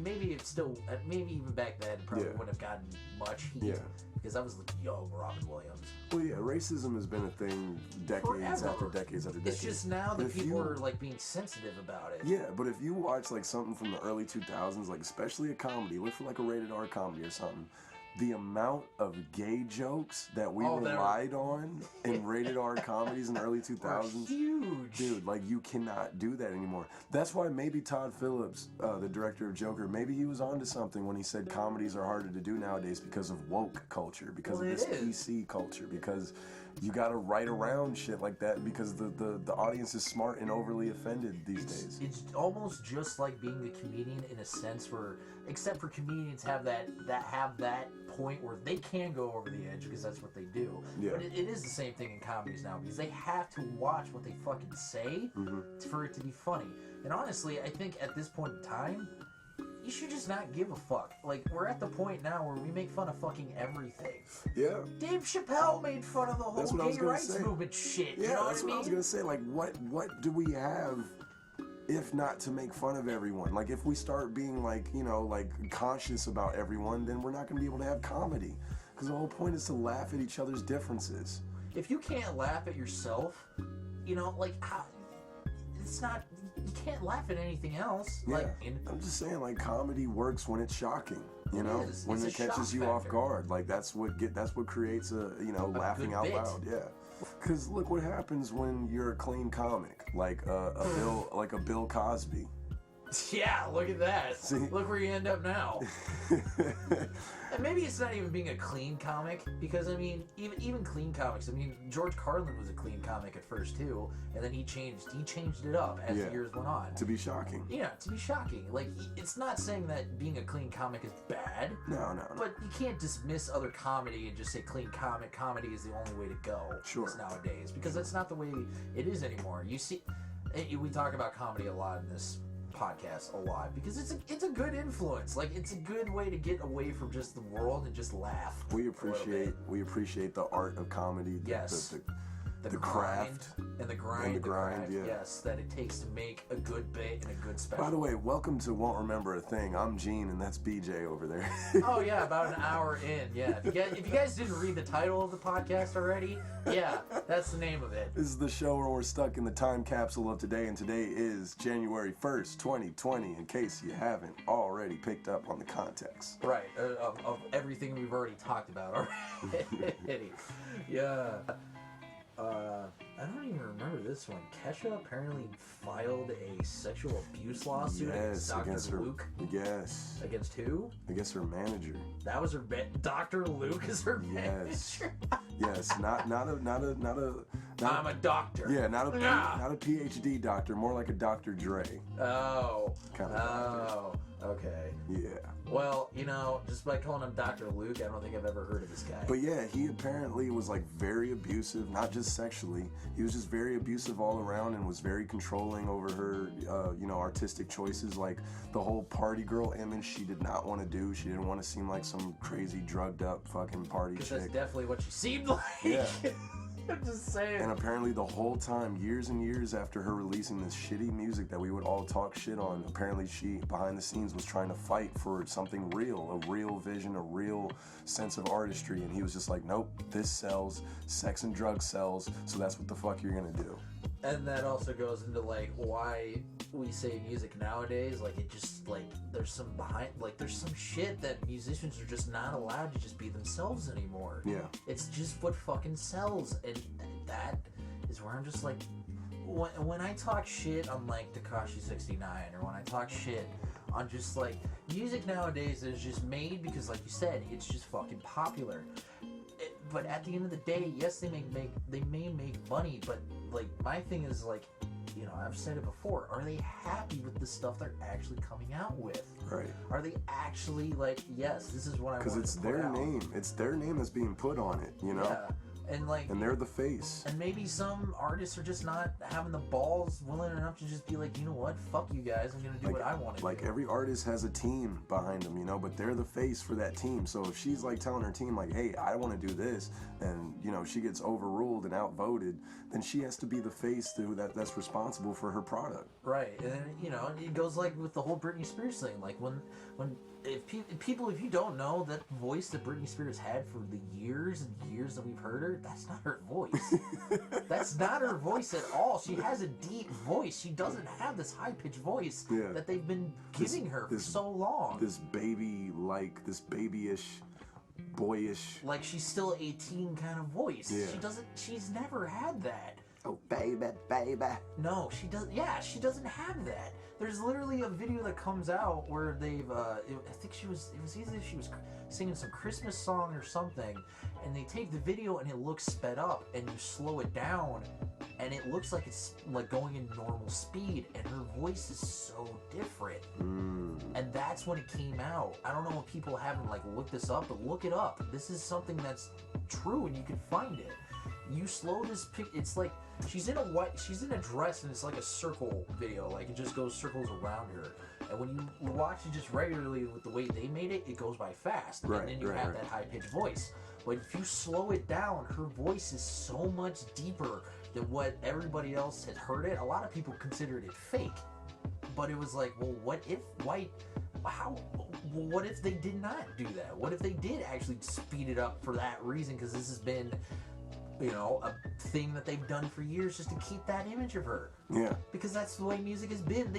Speaker 3: maybe it's still, maybe even back then, probably
Speaker 2: Yeah.
Speaker 3: wouldn't have gotten much heat.
Speaker 2: Yeah.
Speaker 3: Because I was the young Robin Williams.
Speaker 2: Well, yeah, racism has been a thing decades
Speaker 3: Forever.
Speaker 2: after decades after decades.
Speaker 3: It's just now
Speaker 2: But
Speaker 3: that
Speaker 2: if
Speaker 3: people
Speaker 2: you-
Speaker 3: are like being sensitive about it.
Speaker 2: Yeah, but if you watch like something from the early 2000s, like especially a comedy, look for like a rated R comedy or something. The amount of gay jokes that we
Speaker 3: Oh, they're-
Speaker 2: relied on in rated R comedies in the early
Speaker 3: Are
Speaker 2: 2000s,
Speaker 3: huge.
Speaker 2: dude, like you cannot do that anymore. That's why maybe Todd Phillips, the director of Joker, maybe he was onto something when he said comedies are harder to do nowadays because of woke culture, because
Speaker 3: Well,
Speaker 2: of
Speaker 3: it
Speaker 2: this
Speaker 3: is.
Speaker 2: PC culture, because you got to write around shit like that because the audience is smart and overly offended these days.
Speaker 3: It's almost just like being a comedian in a sense where, except for comedians have that point where they can go over the edge because that's what they do.
Speaker 2: Yeah.
Speaker 3: But it is the same thing in comedies now because they have to watch what they fucking say for it to be funny. And honestly, I think at this point in time, you should just not give a fuck. Like, we're at the point now where we make fun of fucking everything.
Speaker 2: Yeah.
Speaker 3: Dave Chappelle made fun of the whole
Speaker 2: That's what I was
Speaker 3: gay
Speaker 2: gonna
Speaker 3: rights
Speaker 2: say.
Speaker 3: movement shit.
Speaker 2: Yeah,
Speaker 3: You know
Speaker 2: that's
Speaker 3: what
Speaker 2: what I was gonna say. Like, what do we have if not to make fun of everyone? Like, if we start being like, like conscious about everyone, then we're not gonna be able to have comedy. Because the whole point is to laugh at each other's differences.
Speaker 3: If you can't laugh at yourself, like how, it's not. You can't laugh at anything else.
Speaker 2: Yeah,
Speaker 3: Like,
Speaker 2: I'm just saying, like, comedy works when it's shocking. You know,
Speaker 3: is.
Speaker 2: when
Speaker 3: It's
Speaker 2: it
Speaker 3: a
Speaker 2: catches
Speaker 3: shock
Speaker 2: you off
Speaker 3: factor.
Speaker 2: guard. Like, that's what creates a laughing
Speaker 3: good
Speaker 2: out
Speaker 3: bit.
Speaker 2: loud. Yeah. Because look what happens when you're a clean comic, like a Bill Cosby.
Speaker 3: yeah, look at that.
Speaker 2: See?
Speaker 3: Look where you end up now. And maybe it's not even being a clean comic because I mean, even clean comics. I mean, George Carlin was a clean comic at first too, and then he changed it up as
Speaker 2: Yeah.
Speaker 3: the years went on.
Speaker 2: To be shocking.
Speaker 3: Yeah, to be shocking. Like, it's not saying that being a clean comic is bad.
Speaker 2: No.
Speaker 3: But you can't dismiss other comedy and just say clean comic. Comedy is the only way to go
Speaker 2: Sure.
Speaker 3: nowadays because that's not the way it is anymore. You see, we talk about comedy a lot in this podcast because it's a good influence. Like, it's a good way to get away from just the world and just laugh.
Speaker 2: We
Speaker 3: a little bit.
Speaker 2: appreciate the art of comedy.
Speaker 3: Yes.
Speaker 2: The
Speaker 3: grind
Speaker 2: craft
Speaker 3: and the grind,
Speaker 2: the grind,
Speaker 3: craft,
Speaker 2: yeah.
Speaker 3: yes, that it takes to make a good bit and a good special.
Speaker 2: By the way, welcome to Won't Remember a Thing. I'm Gene, and that's BJ over there.
Speaker 3: Oh yeah, about an hour in. Yeah, if you guys didn't read the title of the podcast already, yeah, that's the name of it.
Speaker 2: This is the show where we're stuck in the time capsule of today, and today is January 1st, 2020, in case you haven't already picked up on the context.
Speaker 3: Right, of everything we've already talked about already. Yeah. I don't even remember this one. Kesha apparently filed a sexual abuse lawsuit against
Speaker 2: Yes,
Speaker 3: Dr.
Speaker 2: against her.
Speaker 3: Luke.
Speaker 2: Yes,
Speaker 3: Against who?
Speaker 2: against her manager.
Speaker 3: That was her Dr. Luke is her
Speaker 2: Yes.
Speaker 3: manager.
Speaker 2: Yes, not
Speaker 3: I'm a doctor.
Speaker 2: yeah, not a
Speaker 3: Ah.
Speaker 2: not a PhD doctor, more like a Dr. Dre.
Speaker 3: Oh.
Speaker 2: Kind of doctor.
Speaker 3: Okay.
Speaker 2: Yeah.
Speaker 3: Well, just by calling him Dr. Luke, I don't think I've ever heard of this guy.
Speaker 2: But yeah, he apparently was like very abusive, not just sexually. He was just very abusive all around and was very controlling over her, artistic choices. Like the whole party girl image she did not want to do. She didn't want to seem like some crazy drugged up fucking party
Speaker 3: Because
Speaker 2: chick.
Speaker 3: that's definitely what she seemed like.
Speaker 2: Yeah.
Speaker 3: I'm just saying.
Speaker 2: And apparently the whole time, years and years after her releasing this shitty music that we would all talk shit on, apparently she, behind the scenes, was trying to fight for something real, a real vision, a real sense of artistry. And he was just like, nope, this sells, sex and drugs sells, so that's what the fuck you're gonna do.
Speaker 3: And that also goes into like why we say music nowadays, like it just like there's some shit that musicians are just not allowed to just be themselves anymore.
Speaker 2: Yeah.
Speaker 3: It's just what fucking sells, and that is where I'm just like, when I talk shit on like Tekashi 69, or when I talk shit on just like music nowadays is just made because, like you said, it's just fucking popular. But at the end of the day, yes, they may make money, but like my thing is like, I've said it before, are they happy with the stuff they're actually coming out with?
Speaker 2: Right.
Speaker 3: Are they actually like, yes, this is what I want to put out?
Speaker 2: Because it's their name. It's their name that's being put on it,
Speaker 3: Yeah. And like,
Speaker 2: And they're the face.
Speaker 3: and maybe some artists are just not having the balls willing enough to just be like, you know what, fuck you guys, I'm gonna do what I want to
Speaker 2: Like
Speaker 3: do.
Speaker 2: every artist has a team behind them, but they're the face for that team. So if she's like telling her team like, hey, I want to do this, and she gets overruled and outvoted, then she has to be the face that's responsible for her product.
Speaker 3: Right, and then, you know, it goes like with the whole Britney Spears thing. Like when if you don't know that voice that Britney Spears had for the years and years that we've heard her, that's not her voice. That's not her voice at all. She has a deep voice. She doesn't have this high pitched voice that they've been giving her for so long.
Speaker 2: This babyish, boyish.
Speaker 3: Like she's still 18 kind of voice.
Speaker 2: Yeah.
Speaker 3: She's never had that.
Speaker 2: Oh, baby.
Speaker 3: No, she doesn't. Yeah, she doesn't have that. There's literally a video that comes out where they've. I think it was either she was singing some Christmas song or something, and they take the video and it looks sped up, and you slow it down, and it looks like it's like going in normal speed, and her voice is so different. And that's when it came out. I don't know if people haven't like looked this up, but look it up. This is something that's true, and you can find it. You slow this pic. It's like she's in a dress, and it's like a circle video. Like it just goes circles around her. And when you watch it just regularly with the way they made it, it goes by fast.
Speaker 2: Right,
Speaker 3: and then you have that high pitched voice. But if you slow it down, her voice is so much deeper than what everybody else had heard it. A lot of people considered it fake. But it was like, well, what if they did not do that? What if they did actually speed it up for that reason? Because this has been, you know, a thing that they've done for years just to keep that image of her.
Speaker 2: Yeah.
Speaker 3: Because that's the way music has been.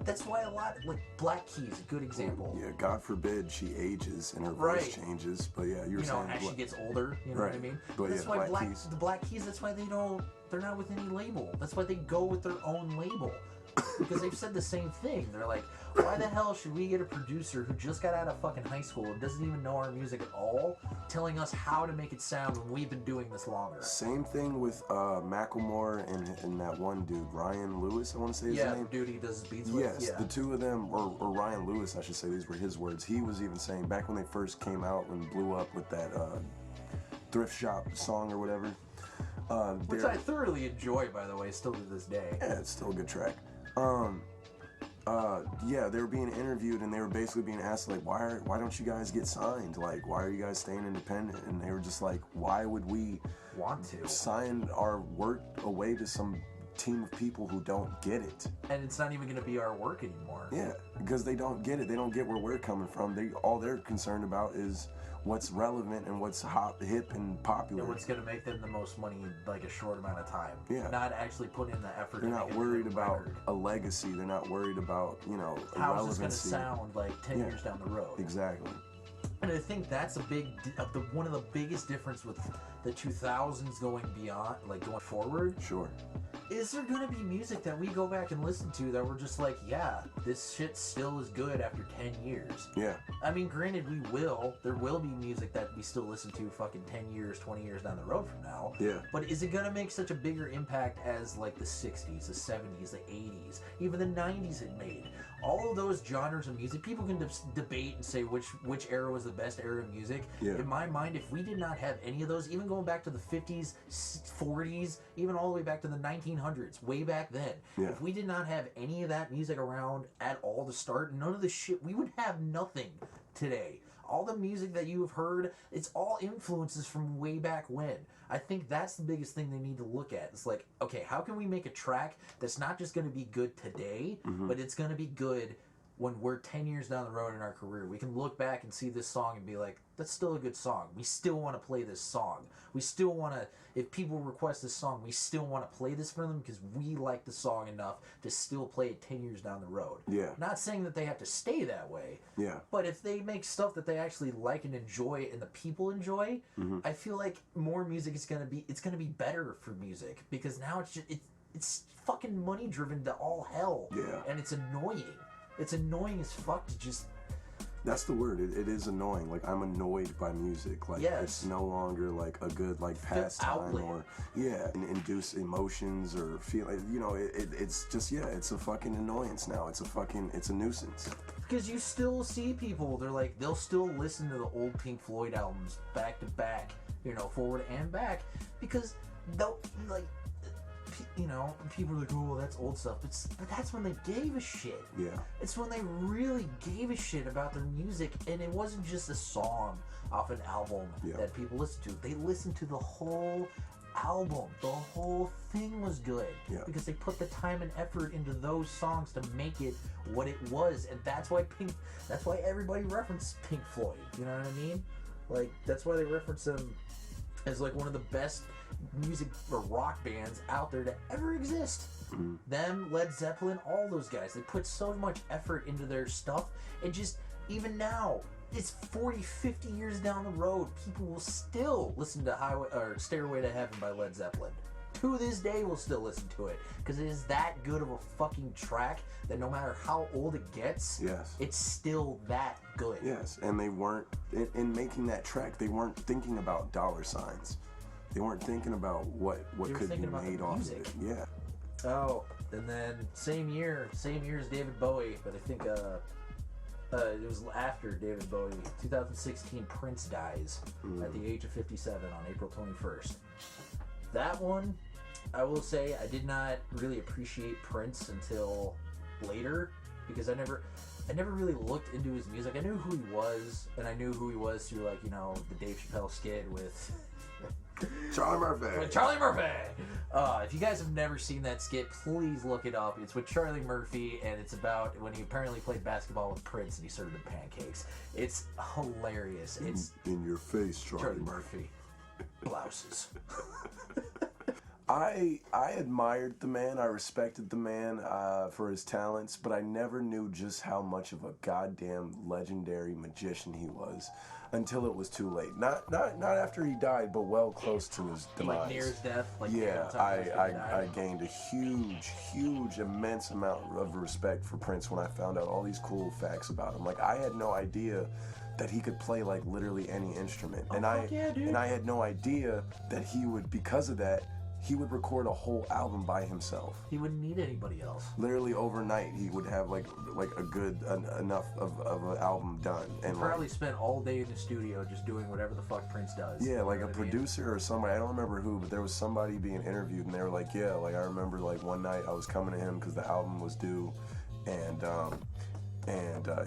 Speaker 3: That's why a lot, like Black Keys, a good example.
Speaker 2: Yeah, God forbid she ages and her voice changes. But yeah, you're saying
Speaker 3: as she gets older, you know what I mean?
Speaker 2: But
Speaker 3: that's
Speaker 2: yeah,
Speaker 3: why
Speaker 2: the
Speaker 3: Black Keys, that's why they're not with any label. That's why they go with their own label. Because they've said the same thing. They're like, why the hell should we get a producer who just got out of fucking high school and doesn't even know our music at all telling us how to make it sound when we've been doing this longer?
Speaker 2: Same thing with Macklemore and that one dude, Ryan Lewis, I want to say his name.
Speaker 3: Yeah, the dude he does his beats with.
Speaker 2: Yes, the two of them, or Ryan Lewis, I should say, these were his words. He was even saying, back when they first came out and blew up with that Thrift Shop song or whatever.
Speaker 3: Which I thoroughly enjoy, by the way, still to this day.
Speaker 2: Yeah, it's still a good track. Yeah, they were being interviewed and they were basically being asked, like, why don't you guys get signed? Like, why are you guys staying independent? And they were just like, why would we
Speaker 3: want to
Speaker 2: sign our work away to some team of people who don't get it?
Speaker 3: And it's not even going to be our work anymore.
Speaker 2: Yeah, because they don't get it. They don't get where we're coming from. All they're concerned about is what's relevant and what's hot, hip, and popular.
Speaker 3: And what's going to make them the most money in like a short amount of time.
Speaker 2: Yeah.
Speaker 3: Not actually put in the effort.
Speaker 2: They're not worried about a legacy. They're not worried about, you know,
Speaker 3: how is this going to sound like 10 years down the road.
Speaker 2: Exactly.
Speaker 3: And I think that's one of the biggest difference with the 2000s going beyond, like going forward.
Speaker 2: Sure.
Speaker 3: Is there going to be music that we go back and listen to that we're just like, yeah, this shit still is good after 10 years?
Speaker 2: Yeah.
Speaker 3: I mean, granted, there will be music that we still listen to fucking 10 years, 20 years down the road from now.
Speaker 2: Yeah.
Speaker 3: But is it going to make such a bigger impact as like the 60s, the 70s, the 80s, even the 90s it made? All of those genres of music, people can debate and say which era was the best era of music.
Speaker 2: Yeah.
Speaker 3: In my mind, if we did not have any of those, even going back to the 50s, 40s, even all the way back to the 1900s, way back then, if we did not have any of that music around at all to start, none of the shit, we would have nothing today. All the music that you have heard, it's all influences from way back when. I think that's the biggest thing they need to look at. It's like, okay, how can we make a track that's not just going to be good today, but it's going to be good when we're 10 years down the road in our career? We can look back and see this song and be like, that's still a good song. We still want to play this song. We still want to, if people request this song, we still want to play this for them because we like the song enough to still play it 10 years down the road.
Speaker 2: Yeah.
Speaker 3: Not saying that they have to stay that way.
Speaker 2: Yeah.
Speaker 3: But if they make stuff that they actually like and enjoy and the people enjoy, I feel like more music is going to be better for music because now it's fucking money driven to all hell.
Speaker 2: Yeah.
Speaker 3: And it's annoying. It's annoying as fuck to just...
Speaker 2: That's the word. It is annoying. Like, I'm annoyed by music. Like, it's no longer like a good like pastime or and induce emotions or feel. You know, it's just it's a fucking annoyance now. It's a nuisance.
Speaker 3: Because you still see people. They'll still listen to the old Pink Floyd albums back to back. You know, forward and back because they'll like. You know, people are like, oh, well, that's old stuff. But that's when they gave a shit.
Speaker 2: Yeah.
Speaker 3: It's when they really gave a shit about their music, and it wasn't just a song off an album that people listened to. They listened to the whole album, the whole thing was good.
Speaker 2: Yeah.
Speaker 3: Because they put the time and effort into those songs to make it what it was, and that's why everybody referenced Pink Floyd. You know what I mean? Like, that's why they reference them as like one of the best music or rock bands out there to ever exist. Them, Led Zeppelin, all those guys, they put so much effort into their stuff, and just even now, it's 40, 50 years down the road, people will still listen to Stairway to Heaven by Led Zeppelin. To this day, we'll still listen to it, because it is that good of a fucking track that no matter how old it gets,
Speaker 2: Yes.
Speaker 3: it's still that good.
Speaker 2: Yes, and they weren't, in making that track, they weren't thinking about dollar signs. They weren't thinking about what
Speaker 3: were
Speaker 2: could be
Speaker 3: thinking about the
Speaker 2: made off of
Speaker 3: music.
Speaker 2: it. Yeah.
Speaker 3: Oh, and then same year as David Bowie, but I think it was after David Bowie, 2016, Prince dies at the age of 57 on April 21st. That one, I will say, I did not really appreciate Prince until later, because I never really looked into his music. I knew who he was, and I knew who he was through, like, you know, the Dave Chappelle skit with
Speaker 2: Charlie Murphy.
Speaker 3: with Charlie Murphy. If you guys have never seen that skit, please look it up. It's with Charlie Murphy, and it's about when he apparently played basketball with Prince, and he served him pancakes. It's hilarious. It's
Speaker 2: In your face,
Speaker 3: Charlie Murphy. Blouses.
Speaker 2: I admired the man. I respected the man for his talents, but I never knew just how much of a goddamn legendary magician he was until it was too late. Not after he died, but well close to his demise.
Speaker 3: Like near his death. Like
Speaker 2: Yeah,
Speaker 3: time
Speaker 2: I gained a huge, immense amount of respect for Prince when I found out all these cool facts about him. Like, I had no idea that he could play like literally any instrument, and I had no idea that he would, because of that, he would record a whole album by himself.
Speaker 3: He wouldn't need anybody else.
Speaker 2: Literally overnight, he would have like a good enough of an album done, and
Speaker 3: Probably spent all day in the studio just doing whatever the fuck Prince does.
Speaker 2: yeah,
Speaker 3: You know
Speaker 2: like a
Speaker 3: what I mean?
Speaker 2: producer or somebody, I don't remember who, but there was somebody being interviewed, and they were like, yeah, like I remember like one night I was coming to him because the album was due, and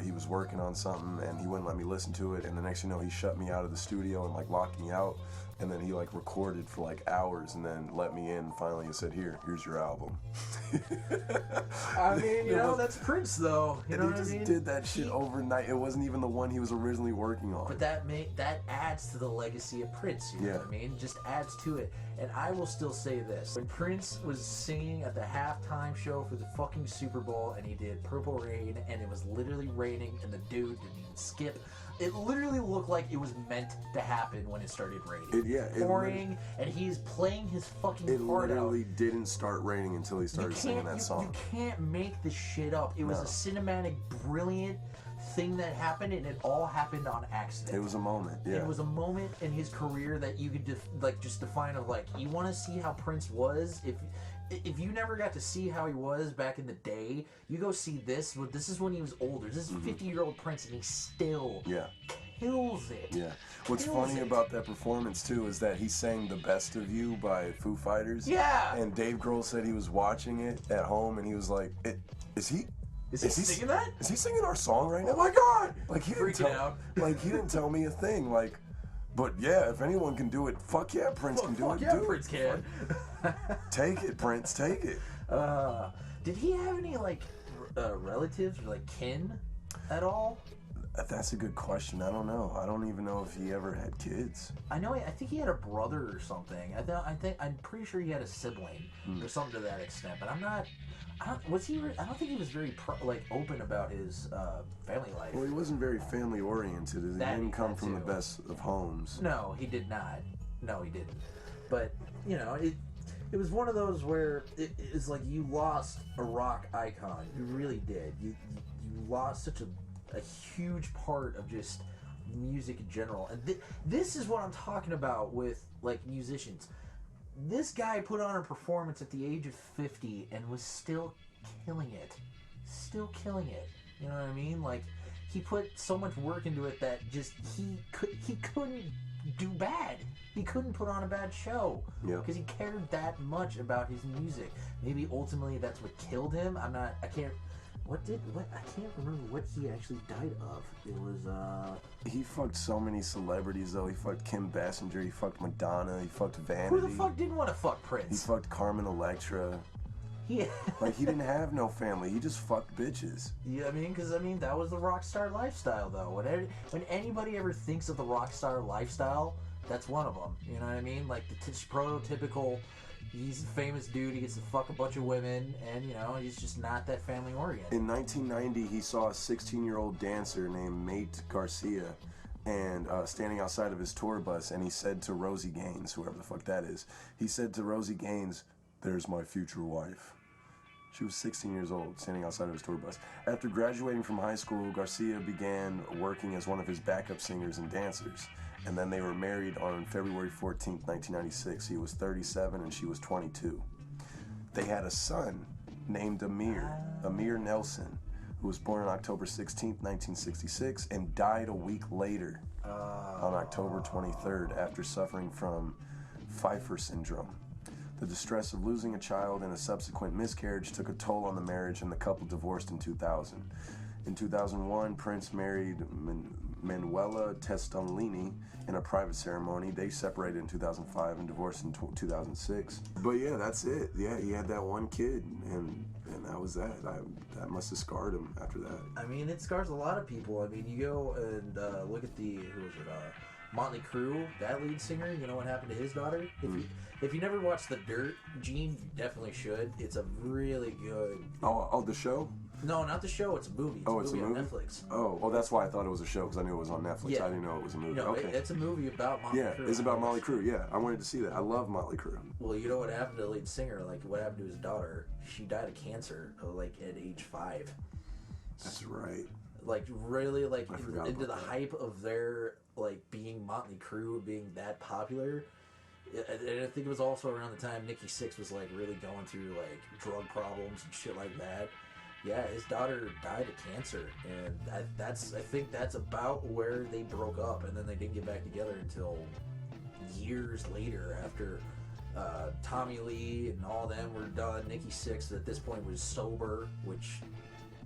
Speaker 2: he was working on something, and he wouldn't let me listen to it, and the next thing you know, he shut me out of the studio and like locked me out, and then he like recorded for like hours, and then let me in finally and said, here's your album.
Speaker 3: I mean, you know, that's Prince though. You
Speaker 2: And
Speaker 3: know
Speaker 2: he
Speaker 3: what I
Speaker 2: just
Speaker 3: mean?
Speaker 2: did that shit overnight. It wasn't even the one he was originally working on.
Speaker 3: But that adds to the legacy of Prince, you know
Speaker 2: Yeah.
Speaker 3: what I mean? Just adds to it. And I will still say this. When Prince was singing at the halftime show for the fucking Super Bowl, and he did Purple Rain, and it was literally raining, and the dude didn't even skip, it literally looked like it was meant to happen when it started raining.
Speaker 2: It
Speaker 3: pouring, and he's playing his fucking
Speaker 2: It
Speaker 3: heart out.
Speaker 2: literally didn't start raining until he started singing that song.
Speaker 3: You can't make this shit up. It was
Speaker 2: No.
Speaker 3: a cinematic, brilliant thing that happened, and it all happened on accident.
Speaker 2: It was a moment, yeah.
Speaker 3: It was a moment in his career that you could just define of like, you want to see how Prince was. If you never got to see how he was back in the day, you go see this. This is when he was older. This is 50-year-old Prince, and he still kills it.
Speaker 2: Yeah. What's
Speaker 3: Kills
Speaker 2: funny
Speaker 3: it.
Speaker 2: about that performance too is that he sang "The Best of You" by Foo Fighters.
Speaker 3: Yeah.
Speaker 2: And Dave Grohl said he was watching it at home, and he was like, "Is he
Speaker 3: singing that?
Speaker 2: Is he singing our song right now?
Speaker 3: Oh my god!
Speaker 2: Like he didn't
Speaker 3: Freaking
Speaker 2: tell,
Speaker 3: out.
Speaker 2: like he didn't tell me a thing. Like, but yeah, if anyone can do it, fuck yeah, Prince can do
Speaker 3: Fuck
Speaker 2: it.
Speaker 3: yeah,
Speaker 2: do
Speaker 3: Prince
Speaker 2: it.
Speaker 3: can.
Speaker 2: Take it, Prince. Take it.
Speaker 3: Did he have any like relatives or like kin at all?
Speaker 2: That's a good question. I don't know. I don't even know if he ever had kids.
Speaker 3: I know. I think he had a brother or something. I'm pretty sure he had a sibling or something to that extent. But I'm not. I don't think he was very open about his family life.
Speaker 2: Well, he wasn't very family oriented. He didn't come from the
Speaker 3: too.
Speaker 2: best of homes.
Speaker 3: No, he did not. No, he didn't. But you know, it was one of those where it's like you lost a rock icon. You really did. You lost such a huge part of just music in general. And this is what I'm talking about with like musicians. This guy put on a performance at the age of 50 and was still killing it. Still killing it. You know what I mean? Like, he put so much work into it that just he couldn't do bad. He couldn't put on a bad show.
Speaker 2: Yeah.
Speaker 3: Because he cared that much about his music. Maybe ultimately that's what killed him. I What I can't remember what he actually died of. It was
Speaker 2: He fucked so many celebrities though. He fucked Kim Basinger. He fucked Madonna. He fucked Vanity.
Speaker 3: who the fuck didn't want to fuck
Speaker 2: He
Speaker 3: Prince?
Speaker 2: fucked Carmen Electra.
Speaker 3: Yeah.
Speaker 2: Like he didn't have no family. He just fucked bitches.
Speaker 3: Yeah, because that was the rock star lifestyle, though. When anybody ever thinks of the rock star lifestyle, that's one of them. You know what I mean? Like the prototypical, he's a famous dude. He gets to fuck a bunch of women, and he's just not that family oriented.
Speaker 2: In 1990, he saw a 16-year-old dancer named Mate Garcia, and standing outside of his tour bus, and he said to Rosie Gaines, whoever the fuck that is, he said to Rosie Gaines, "There's my future wife." She was 16 years old, standing outside of his tour bus. After graduating from high school, Garcia began working as one of his backup singers and dancers. And then they were married on February 14th, 1996. He was 37 and she was 22. They had a son named Amir Nelson, who was born on October 16th, 1966, and died a week later on October 23rd after suffering from Pfeiffer syndrome. The distress of losing a child and a subsequent miscarriage took a toll on the marriage, and the couple divorced in 2000. In 2001, Prince married Manuela Testolini in a private ceremony. They separated in 2005 and divorced in 2006. But yeah, that's it. Yeah, he had that one kid, and that was that. That must have scarred him after that.
Speaker 3: I mean, it scars a lot of people. I mean, you go and look at Motley Crue, that lead singer. You know what happened to his daughter? If you never watched The Dirt, Gene, you definitely should. It's a really good.
Speaker 2: Oh, the show?
Speaker 3: No, not the show. It's a movie.
Speaker 2: It's a movie
Speaker 3: on Netflix.
Speaker 2: Oh, that's why I thought it was a show, because I knew it was on Netflix.
Speaker 3: Yeah.
Speaker 2: I didn't know it was a movie.
Speaker 3: No,
Speaker 2: okay.
Speaker 3: it's a movie about Motley Crue.
Speaker 2: Yeah, it's about Motley Crue. Yeah, I wanted to see that. I love Motley Crue.
Speaker 3: Well, you know what happened to the lead singer? Like, what happened to his daughter? She died of cancer, like, at age 5.
Speaker 2: That's right.
Speaker 3: Like, really, like,
Speaker 2: I forgot
Speaker 3: into the
Speaker 2: about that.
Speaker 3: hype of their, like, being Motley Crue, being that popular. And I think it was also around the time Nikki Sixx was, like, really going through, like, drug problems and shit like that. Yeah, his daughter died of cancer, and I think that's about where they broke up, and then they didn't get back together until years later after Tommy Lee and all them were done. Nikki Sixx at this point was sober, which,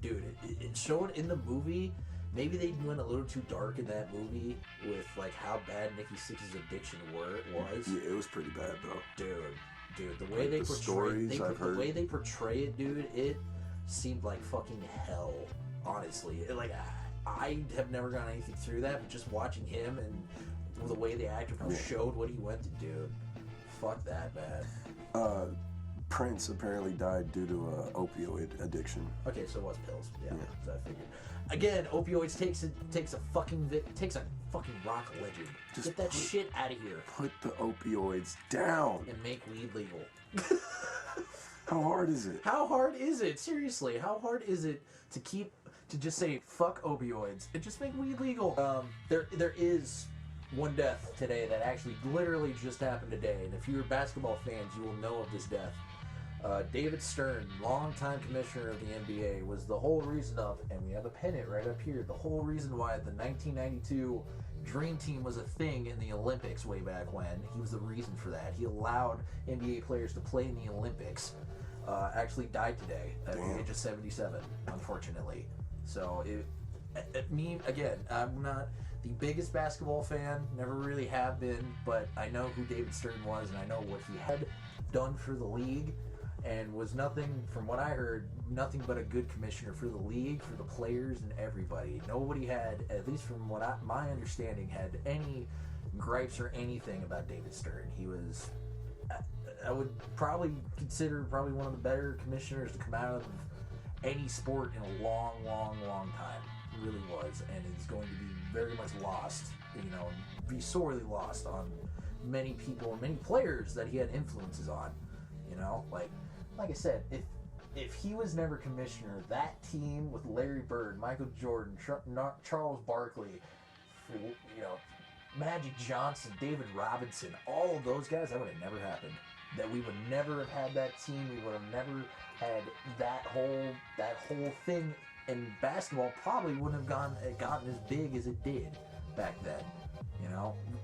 Speaker 3: dude, it showed in the movie. Maybe they went a little too dark in that movie with like how bad Nikki Sixx's addiction was.
Speaker 2: Yeah, it was pretty bad though.
Speaker 3: Dude, the way they portray
Speaker 2: the
Speaker 3: way they portray it, dude, it seemed like fucking hell. Honestly, like I have never gone anything through that, but just watching him and the way the actor showed what he went to do, fuck that, man.
Speaker 2: Prince apparently died due to opioid addiction.
Speaker 3: Okay, so it was pills. Yeah. So I figured. Again, opioids takes a fucking rock legend.
Speaker 2: Just
Speaker 3: get that shit out of here
Speaker 2: Put the opioids down.
Speaker 3: and make weed legal.
Speaker 2: How hard is it?
Speaker 3: How hard is it? Seriously, how hard is it to just say fuck opioids and just make weed legal? There is one death today that actually literally just happened today, and if you're basketball fans, you will know of this death. David Stern, longtime commissioner of the NBA, was the whole reason of, and we have a pennant right up here, the whole reason why the 1992 Dream Team was a thing in the Olympics way back when. He was the reason for that. He allowed NBA players to play in the Olympics. Actually died today at the age of 77, unfortunately. So, again, I'm not the biggest basketball fan, never really have been, but I know who David Stern was, and I know what he had done for the league, and was nothing, from what I heard, nothing but a good commissioner for the league, for the players, and everybody. Nobody had, at least from what my understanding, had any gripes or anything about David Stern. He was, I would probably consider one of the better commissioners to come out of any sport in a long, long, long time. It really was, and it's going to be very much lost, be sorely lost on many people and many players that he had influences on. Like I said, if he was never commissioner, that team with Larry Bird, Michael Jordan, Charles Barkley, Magic Johnson, David Robinson, all of those guys, that would have never happened. That we would never have had that team. We would have never had that whole thing. And basketball probably wouldn't have gotten as big as it did back then.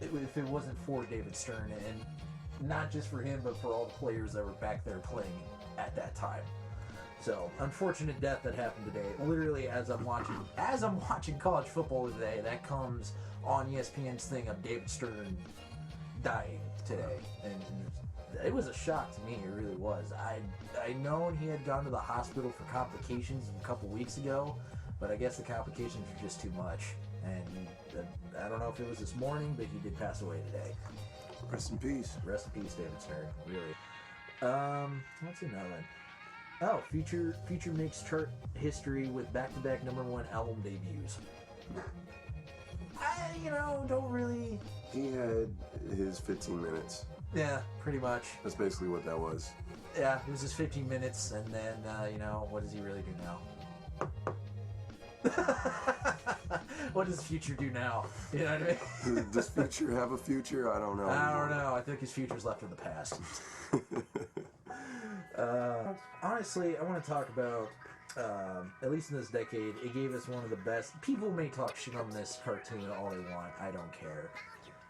Speaker 3: If it wasn't for David Stern, and not just for him, but for all the players that were back there playing at that time. So, unfortunate death that happened today. Literally, as I'm watching college football today, that comes on ESPN's thing of David Stern dying today, and it was a shock to me. It really was. I known he had gone to the hospital for complications a couple weeks ago, but I guess the complications were just too much. And I don't know if it was this morning, but he did pass away today.
Speaker 2: Rest in peace.
Speaker 3: Rest in peace, David Stern. Really. What's another one? Oh, Future makes chart history with back-to-back #1 album debuts. I don't really.
Speaker 2: He had his 15 minutes.
Speaker 3: Yeah, pretty much.
Speaker 2: That's basically what that was.
Speaker 3: Yeah, it was just 15 minutes, and then, what does he really do now? What does Future do now? You know what I mean?
Speaker 2: Does Future have a future? I don't know.
Speaker 3: I don't know. I think his future's left in the past. Honestly, I want to talk about, at least in this decade, it gave us one of the best. People may talk shit on this cartoon all they want. I don't care.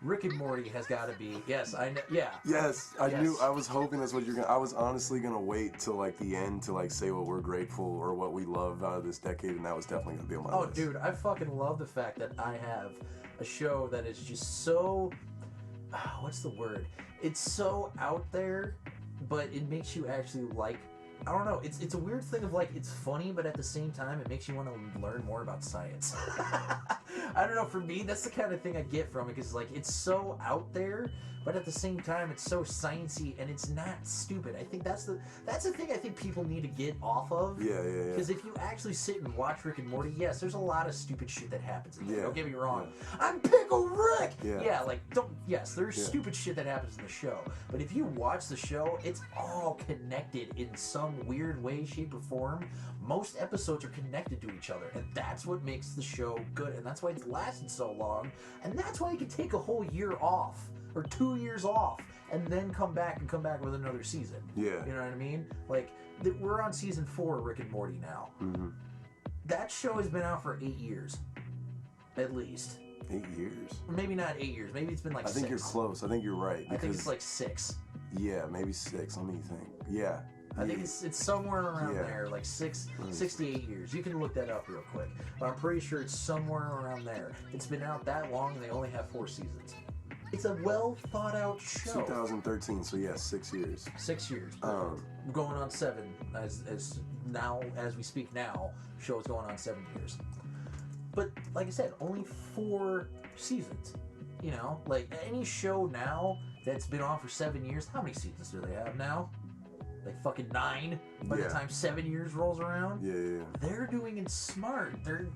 Speaker 3: Rick and Morty has got to be. Yes, I know. Yeah.
Speaker 2: Yes, I knew. I was hoping that's what you're gonna. I was honestly gonna wait till like the end to like say what we're grateful or what we love out of this decade, and that was definitely gonna be on my list.
Speaker 3: Oh, dude, I fucking love the fact that I have a show that is just so. What's the word? It's so out there, but it makes you actually like. I don't know. It's a weird thing of like it's funny, but at the same time, it makes you want to learn more about science. I don't know. For me, that's the kind of thing I get from it because like it's so out there, but at the same time, it's so sciencey and it's not stupid. I think that's the thing I think people need to get off of.
Speaker 2: Yeah.
Speaker 3: Because if you actually sit and watch Rick and Morty, yes, there's a lot of stupid shit that happens in there.
Speaker 2: Yeah.
Speaker 3: Don't get me wrong. I'm Pickle Rick.
Speaker 2: Yeah.
Speaker 3: There's stupid shit that happens in the show. But if you watch the show, it's all connected in some weird way, shape, or form. Most episodes are connected to each other, and that's what makes the show good, and that's why it's lasted so long, and that's why you can take a whole year off, or 2 years off, and then come back with another season.
Speaker 2: Yeah.
Speaker 3: You know what I mean? Like, we're on season 4 of Rick and Morty now.
Speaker 2: Mm-hmm.
Speaker 3: That show has been out for 8 years. At least.
Speaker 2: 8 years.
Speaker 3: Or maybe not 8 years. Maybe it's been like 6.
Speaker 2: I think you're close. I think you're right.
Speaker 3: I think it's like 6.
Speaker 2: Yeah, maybe 6. Let me think. Yeah.
Speaker 3: I think it's somewhere around
Speaker 2: Yeah.
Speaker 3: there, like 6 to 8 years. You can look that up real quick. But I'm pretty sure it's somewhere around there. It's been out that long, and they only have 4 seasons. It's a well thought out show.
Speaker 2: 2013, so yeah, 6 years.
Speaker 3: 6 years. Going on 7 as we speak now. Show's going on 7 years. But like I said, only 4 seasons. You know, like any show now that's been on for 7 years. How many seasons do they have now? Like fucking 9 by the time 7 years rolls around.
Speaker 2: Yeah.
Speaker 3: They're doing it smart. They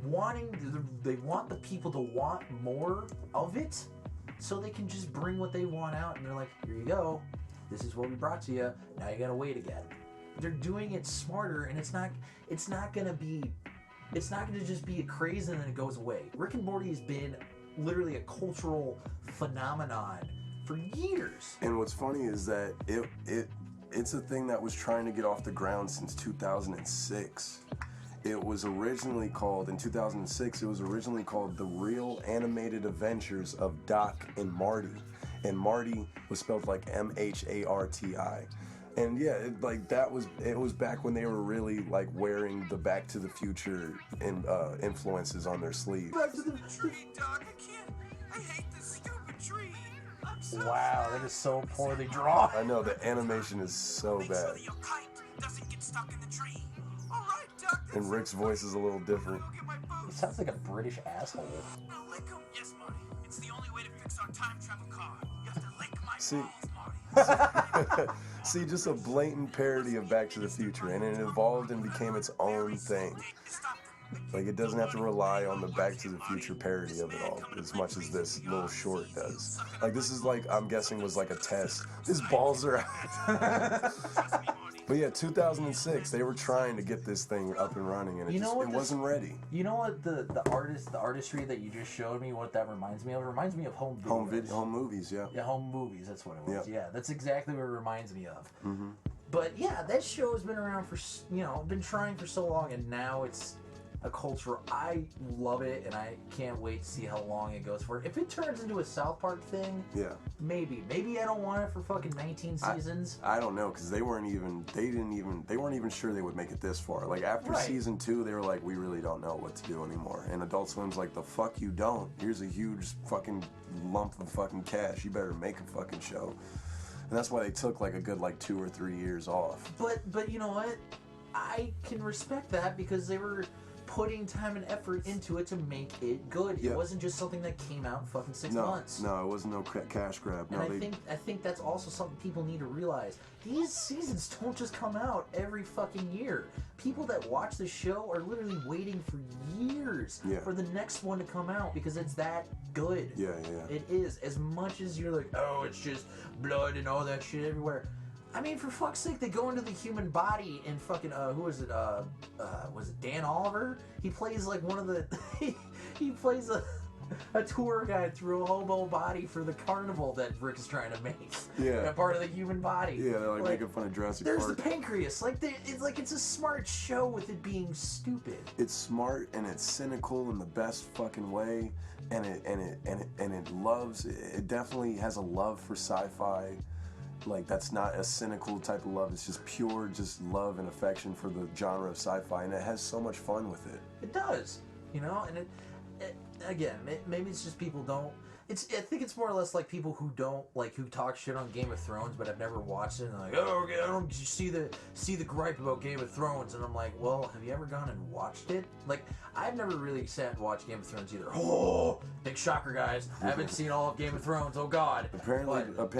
Speaker 3: want the people to want more of it, so they can just bring what they want out, and they're like, here you go. This is what we brought to you. Now you gotta wait again. They're doing it smarter, and it's not gonna just be a craze and then it goes away. Rick and Morty has been literally a cultural phenomenon for years.
Speaker 2: And what's funny is that it's a thing that was trying to get off the ground since 2006. It was originally called, in 2006, it was originally called The Real Animated Adventures of Doc and Marty. And Marty was spelled like Mharti. And yeah, it was back when they were really like wearing the Back to the Future influences on their sleeve.
Speaker 5: Dog, I can't. I hate this stupid tree. I'm so
Speaker 3: Wow, that is so poorly drawn.
Speaker 2: I know, the animation is so
Speaker 5: Make sure
Speaker 2: bad.
Speaker 5: that your kite doesn't get stuck in the tree. All right, Doc.
Speaker 2: And Rick's voice is a little different.
Speaker 5: Go get my
Speaker 3: He
Speaker 5: boots.
Speaker 3: sounds like a British asshole.
Speaker 5: Now lick 'em. Yes, Marty. It's the only way to fix our time travel car. You have to lick my
Speaker 2: See-
Speaker 5: balls, Marty.
Speaker 2: See, just a blatant parody of Back to the Future, and it evolved and became its own thing.
Speaker 5: Stop them.
Speaker 2: Like, it doesn't have to rely on the Back to the Future parody of it all as much as this little short does. Like, this is like, I'm guessing was like a test. His balls are out. But yeah, 2006, they were trying to get this thing up and running, and
Speaker 3: You know what
Speaker 2: it
Speaker 3: this-
Speaker 2: wasn't ready.
Speaker 3: You know what the artistry that you just showed me, what that reminds me of? It reminds me of home videos.
Speaker 2: Home movies, yeah.
Speaker 3: Yeah, home movies, that's what it was.
Speaker 2: Yep.
Speaker 3: Yeah, that's exactly what it reminds me of.
Speaker 2: Mm-hmm.
Speaker 3: But yeah, that show has been around for, been trying for so long, and now a culture. I love it, and I can't wait to see how long it goes for. If it turns into a South Park thing,
Speaker 2: Yeah.
Speaker 3: maybe I don't want it for fucking 19 seasons.
Speaker 2: I don't know, because they weren't even sure they would make it this far. Like, after
Speaker 3: Right.
Speaker 2: season 2, they were like, we really don't know what to do anymore. And Adult Swim's like, the fuck you don't. Here's a huge fucking lump of fucking cash. You better make a fucking show. And that's why they took like a good 2 or 3 years off.
Speaker 3: But you know what? I can respect that because they were putting time and effort into it to make it good.
Speaker 2: Yeah.
Speaker 3: It wasn't just something that came out in fucking 6
Speaker 2: No,
Speaker 3: months.
Speaker 2: no, it wasn't no cash grab. No,
Speaker 3: And I think that's also something people need to realize. These seasons don't just come out every fucking year. People that watch the show are literally waiting for years
Speaker 2: Yeah.
Speaker 3: for the next one to come out because it's that good.
Speaker 2: Yeah.
Speaker 3: It is. As much as you're like, oh, it's just blood and all that shit everywhere. I mean, for fuck's sake, they go into the human body and fucking, who was it? Was it Dan Oliver? He plays like one of the, he plays a tour guide through a hobo body for the carnival that Rick is trying to make.
Speaker 2: Yeah.
Speaker 3: A part of the human body.
Speaker 2: Yeah, they're like making fun of Jurassic
Speaker 3: There's
Speaker 2: Park.
Speaker 3: the pancreas. It's a smart show with it being stupid.
Speaker 2: It's smart and it's cynical in the best fucking way, and it definitely has a love for sci-fi. Like, that's not a cynical type of love. It's just pure, just love and affection for the genre of sci-fi, and it has so much fun with it.
Speaker 3: It does, and again, maybe it's just people don't. I think it's more or less like people who don't who talk shit on Game of Thrones, but have never watched it, and they're like, oh, okay, I don't see the gripe about Game of Thrones, and I'm like, well, have you ever gone and watched it? Like, I've never really sat and watched Game of Thrones either. Oh, big shocker, guys! I haven't seen all of Game of Thrones. Oh God!
Speaker 2: Apparently,
Speaker 3: But-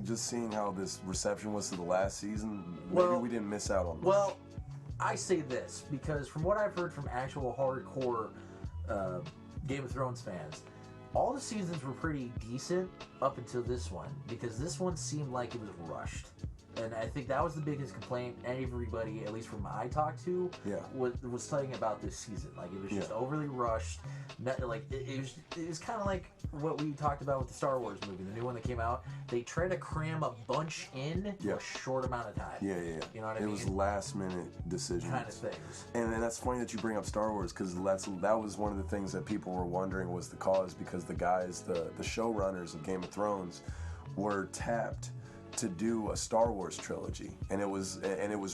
Speaker 2: just seeing how this reception was to the last season,
Speaker 3: Well-
Speaker 2: maybe we didn't miss out on much.
Speaker 3: Well, I say this because from what I've heard from actual hardcore Game of Thrones fans, all the seasons were pretty decent up until this one, because this one seemed like it was rushed. And I think that was the biggest complaint everybody, at least from I talked to,
Speaker 2: Yeah.
Speaker 3: was saying about this season. Like, it was just overly rushed. It was kind of like what we talked about with the Star Wars movie, the new one that came out. They tried to cram a bunch in a short amount of time.
Speaker 2: Yeah.
Speaker 3: You know what I
Speaker 2: it
Speaker 3: mean?
Speaker 2: was last minute decisions.
Speaker 3: Kind of things.
Speaker 2: And that's funny that you bring up Star Wars, because that was one of the things that people were wondering was the cause, because the guys, the showrunners of Game of Thrones, were tapped to do a Star Wars trilogy, and it was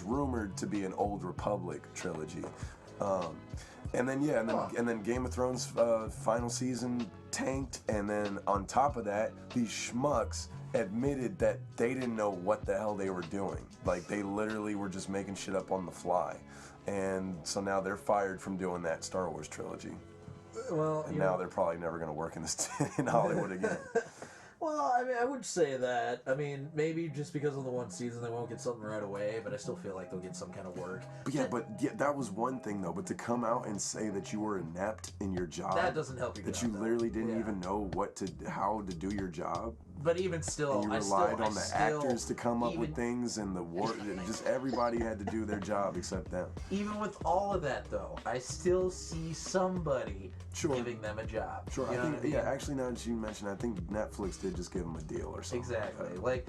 Speaker 2: rumored to be an Old Republic trilogy. And then Game of Thrones final season tanked, and then on top of that, these schmucks admitted that they didn't know what the hell they were doing. Like, they literally were just making shit up on the fly. And so now they're fired from doing that Star Wars trilogy.
Speaker 3: Well,
Speaker 2: And now they're probably never going to work in Hollywood again.
Speaker 3: Well, I mean, I wouldn't say that. I mean, maybe just because of the one season they won't get something right away, but I still feel like they'll get some kind of work.
Speaker 2: But that was one thing, though. But to come out and say that you were inept in your job,
Speaker 3: That doesn't help you.
Speaker 2: that you literally didn't even know how to do your job,
Speaker 3: But even still,
Speaker 2: and you relied on the actors to come up with things, and just everybody had to do their job except them.
Speaker 3: Even with all of that, though, I still see somebody giving them a job.
Speaker 2: Sure,
Speaker 3: You know
Speaker 2: I think,
Speaker 3: what I mean?
Speaker 2: actually, now that you mention, I think Netflix did just give them a deal or something.
Speaker 3: Exactly.
Speaker 2: Like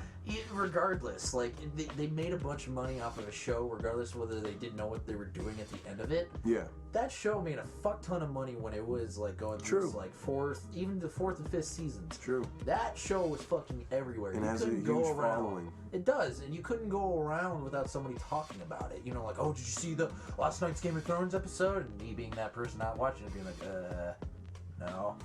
Speaker 3: Regardless, they made a bunch of money off of a show, regardless of whether they didn't know what they were doing at the end of it.
Speaker 2: that. Yeah,
Speaker 3: That show made a fuck ton of money when it was going through its fourth and fifth seasons.
Speaker 2: true.
Speaker 3: That show was fucking everywhere.
Speaker 2: And
Speaker 3: you
Speaker 2: has a
Speaker 3: couldn't
Speaker 2: huge
Speaker 3: go around.
Speaker 2: following.
Speaker 3: It does, and you couldn't go around without somebody talking about it. Like, oh, did you see the last night's Game of Thrones episode? And me being that person not watching it, being like, no.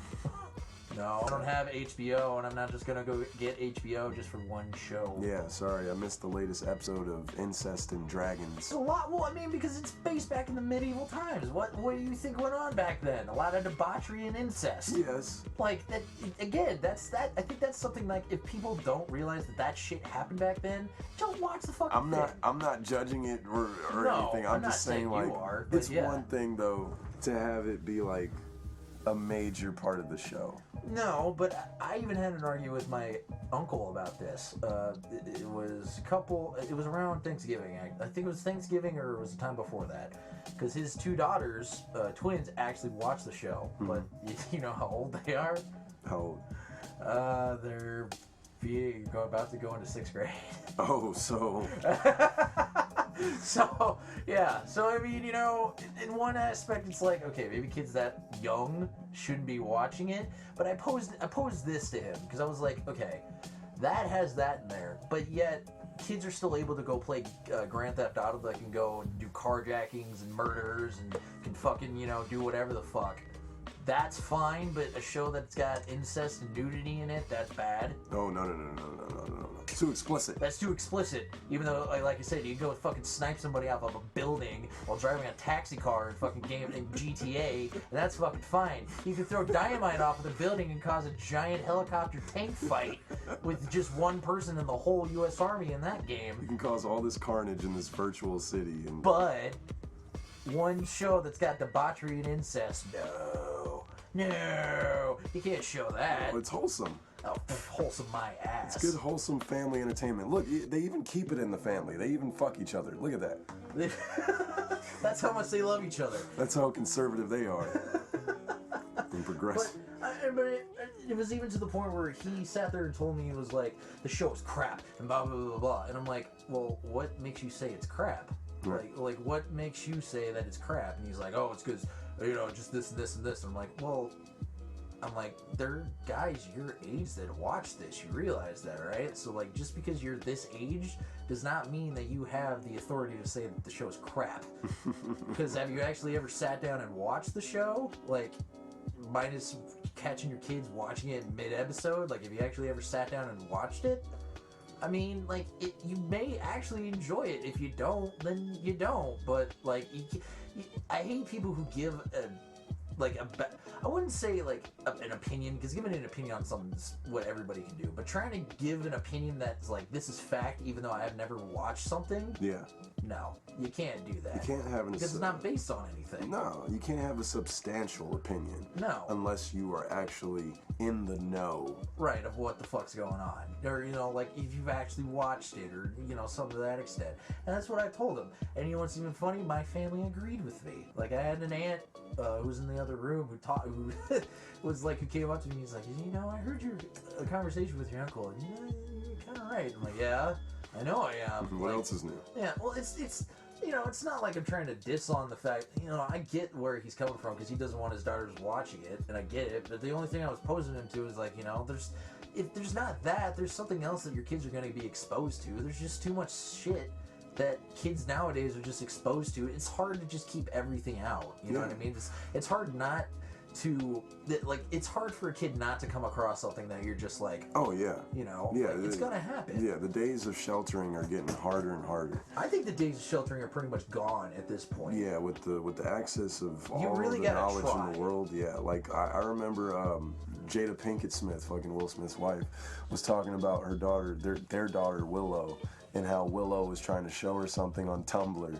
Speaker 3: No, I don't have HBO, and I'm not just gonna go get HBO just for one show.
Speaker 2: Yeah, sorry, I missed the latest episode of Incest and Dragons.
Speaker 3: It's a lot. Well, I mean, because it's based back in the medieval times. What do you think went on back then? A lot of debauchery and incest.
Speaker 2: Yes.
Speaker 3: Like that again. I think that's something if people don't realize that shit happened back then, don't watch the fucking thing.
Speaker 2: I'm not judging it or
Speaker 3: No,
Speaker 2: anything.
Speaker 3: I'm
Speaker 2: I'm
Speaker 3: not
Speaker 2: just saying,
Speaker 3: saying
Speaker 2: like,
Speaker 3: you are, but
Speaker 2: it's
Speaker 3: yeah.
Speaker 2: one thing though to have it be like a major part of the show.
Speaker 3: No, but I even had an argument with my uncle about this. It was around Thanksgiving. I think it was Thanksgiving, or it was the time before that. Because his two daughters, twins, actually watched the show. But you know how old they are?
Speaker 2: How old?
Speaker 3: They're about to go into 6th grade.
Speaker 2: Oh, so
Speaker 3: So yeah, so I mean, you know, in one aspect, it's like, okay, maybe kids that young shouldn't be watching it. But I posed this to him because I was like, okay, that has that in there, but yet kids are still able to go play Grand Theft Auto. That can go and do carjackings and murders and can fucking, you know, do whatever the fuck. That's fine, but a show that's got incest and nudity in it, that's bad.
Speaker 2: Oh, no. It's too explicit.
Speaker 3: That's too explicit. Even though, like I said, you can go fucking snipe somebody off of a building while driving a taxi car in fucking game in GTA, and that's fucking fine. You can throw dynamite off of the building and cause a giant helicopter tank fight with just one person in the whole U.S. Army in that game.
Speaker 2: You can cause all this carnage in this virtual city. And
Speaker 3: But one show that's got debauchery and incest, no, you can't show that.
Speaker 2: it's wholesome.
Speaker 3: Oh, wholesome my ass.
Speaker 2: It's good, wholesome family entertainment. Look, they even keep it in the family. They even fuck each other. Look at that.
Speaker 3: That's how much they love each other.
Speaker 2: That's how conservative they are. And progressive.
Speaker 3: But it was even to the point where he sat there and told me, he was like, the show is crap and blah blah blah blah. And I'm like, well, what makes you say it's crap?
Speaker 2: Right.
Speaker 3: Like what makes you say that it's crap? And he's like, oh, it's because, you know, just this and this and this. I'm like, there are guys your age that watch this. You realize that, right? So, like, just because you're this age does not mean that you have the authority to say that the show's crap. Because have you actually ever sat down and watched the show? Like, minus catching your kids watching it mid-episode? Like, have you actually ever sat down and watched it? I mean, like, you may actually enjoy it. If you don't, then you don't. But, like, I hate people who give I wouldn't say like an opinion, because giving an opinion on something is what everybody can do, but trying to give an opinion that's like, this is fact even though I have never watched something,
Speaker 2: Yeah.
Speaker 3: no, you can't do that.
Speaker 2: You can't have an
Speaker 3: because it's not based on anything.
Speaker 2: No, you can't have a substantial opinion.
Speaker 3: No.
Speaker 2: Unless you are actually in the know.
Speaker 3: Right, of what the fuck's going on. Or, you know, like, if you've actually watched it, or, you know, something to that extent. And that's what I told him. And you know what's even funny? My family agreed with me. Like, I had an aunt who was in the other room who was like, who came up to me and he's like, you know, I heard your conversation with your uncle, and you're kind of right. I'm like, yeah, I know I am.
Speaker 2: What
Speaker 3: Like,
Speaker 2: else is new?
Speaker 3: Yeah, well, it's you know, it's not like I'm trying to diss on the fact, you know, I get where he's coming from because he doesn't want his daughters watching it, and I get it, but the only thing I was posing him to is like, you know, if there's not that, there's something else that your kids are going to be exposed to. There's just too much shit that kids nowadays are just exposed to. It's hard to just keep everything out, you know what I mean? It's hard not to, like, it's hard for a kid not to come across something that you're just like,
Speaker 2: Oh yeah.
Speaker 3: you know,
Speaker 2: Yeah,
Speaker 3: like, it's gonna happen.
Speaker 2: Yeah, the days of sheltering are getting harder and harder.
Speaker 3: I think the days of sheltering are pretty much gone at this point.
Speaker 2: Yeah, with the access of
Speaker 3: You
Speaker 2: all
Speaker 3: really
Speaker 2: the
Speaker 3: gotta
Speaker 2: knowledge in
Speaker 3: try.
Speaker 2: the world. Yeah, like I remember Jada Pinkett Smith, fucking Will Smith's wife, was talking about her daughter, their daughter Willow, and how Willow was trying to show her something on Tumblr.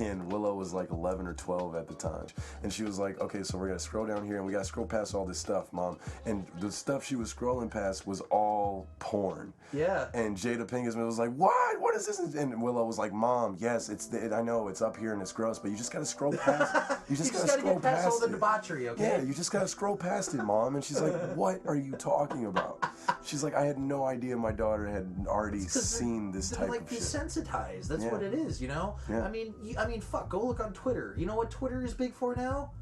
Speaker 2: And Willow was like 11 or 12 at the time. And she was like, okay, so we're going to scroll down here and we got to scroll past all this stuff, Mom. And the stuff she was scrolling past was all porn.
Speaker 3: Yeah.
Speaker 2: And Jada Pinkett Smith was like, what? What is this? And Willow was like, Mom, yes, I know it's up here and it's gross, but you just got to scroll past You just got to scroll
Speaker 3: get past all the
Speaker 2: it.
Speaker 3: debauchery, okay?
Speaker 2: Yeah, you just got to scroll past it, Mom. And she's like, what are you talking about? She's like, I had no idea my daughter had already seen this
Speaker 3: They're
Speaker 2: type
Speaker 3: like
Speaker 2: of shit.
Speaker 3: desensitized. That's
Speaker 2: Yeah.
Speaker 3: what it is, you know?
Speaker 2: Yeah.
Speaker 3: I mean, fuck, go look on Twitter. You know what Twitter is big for now?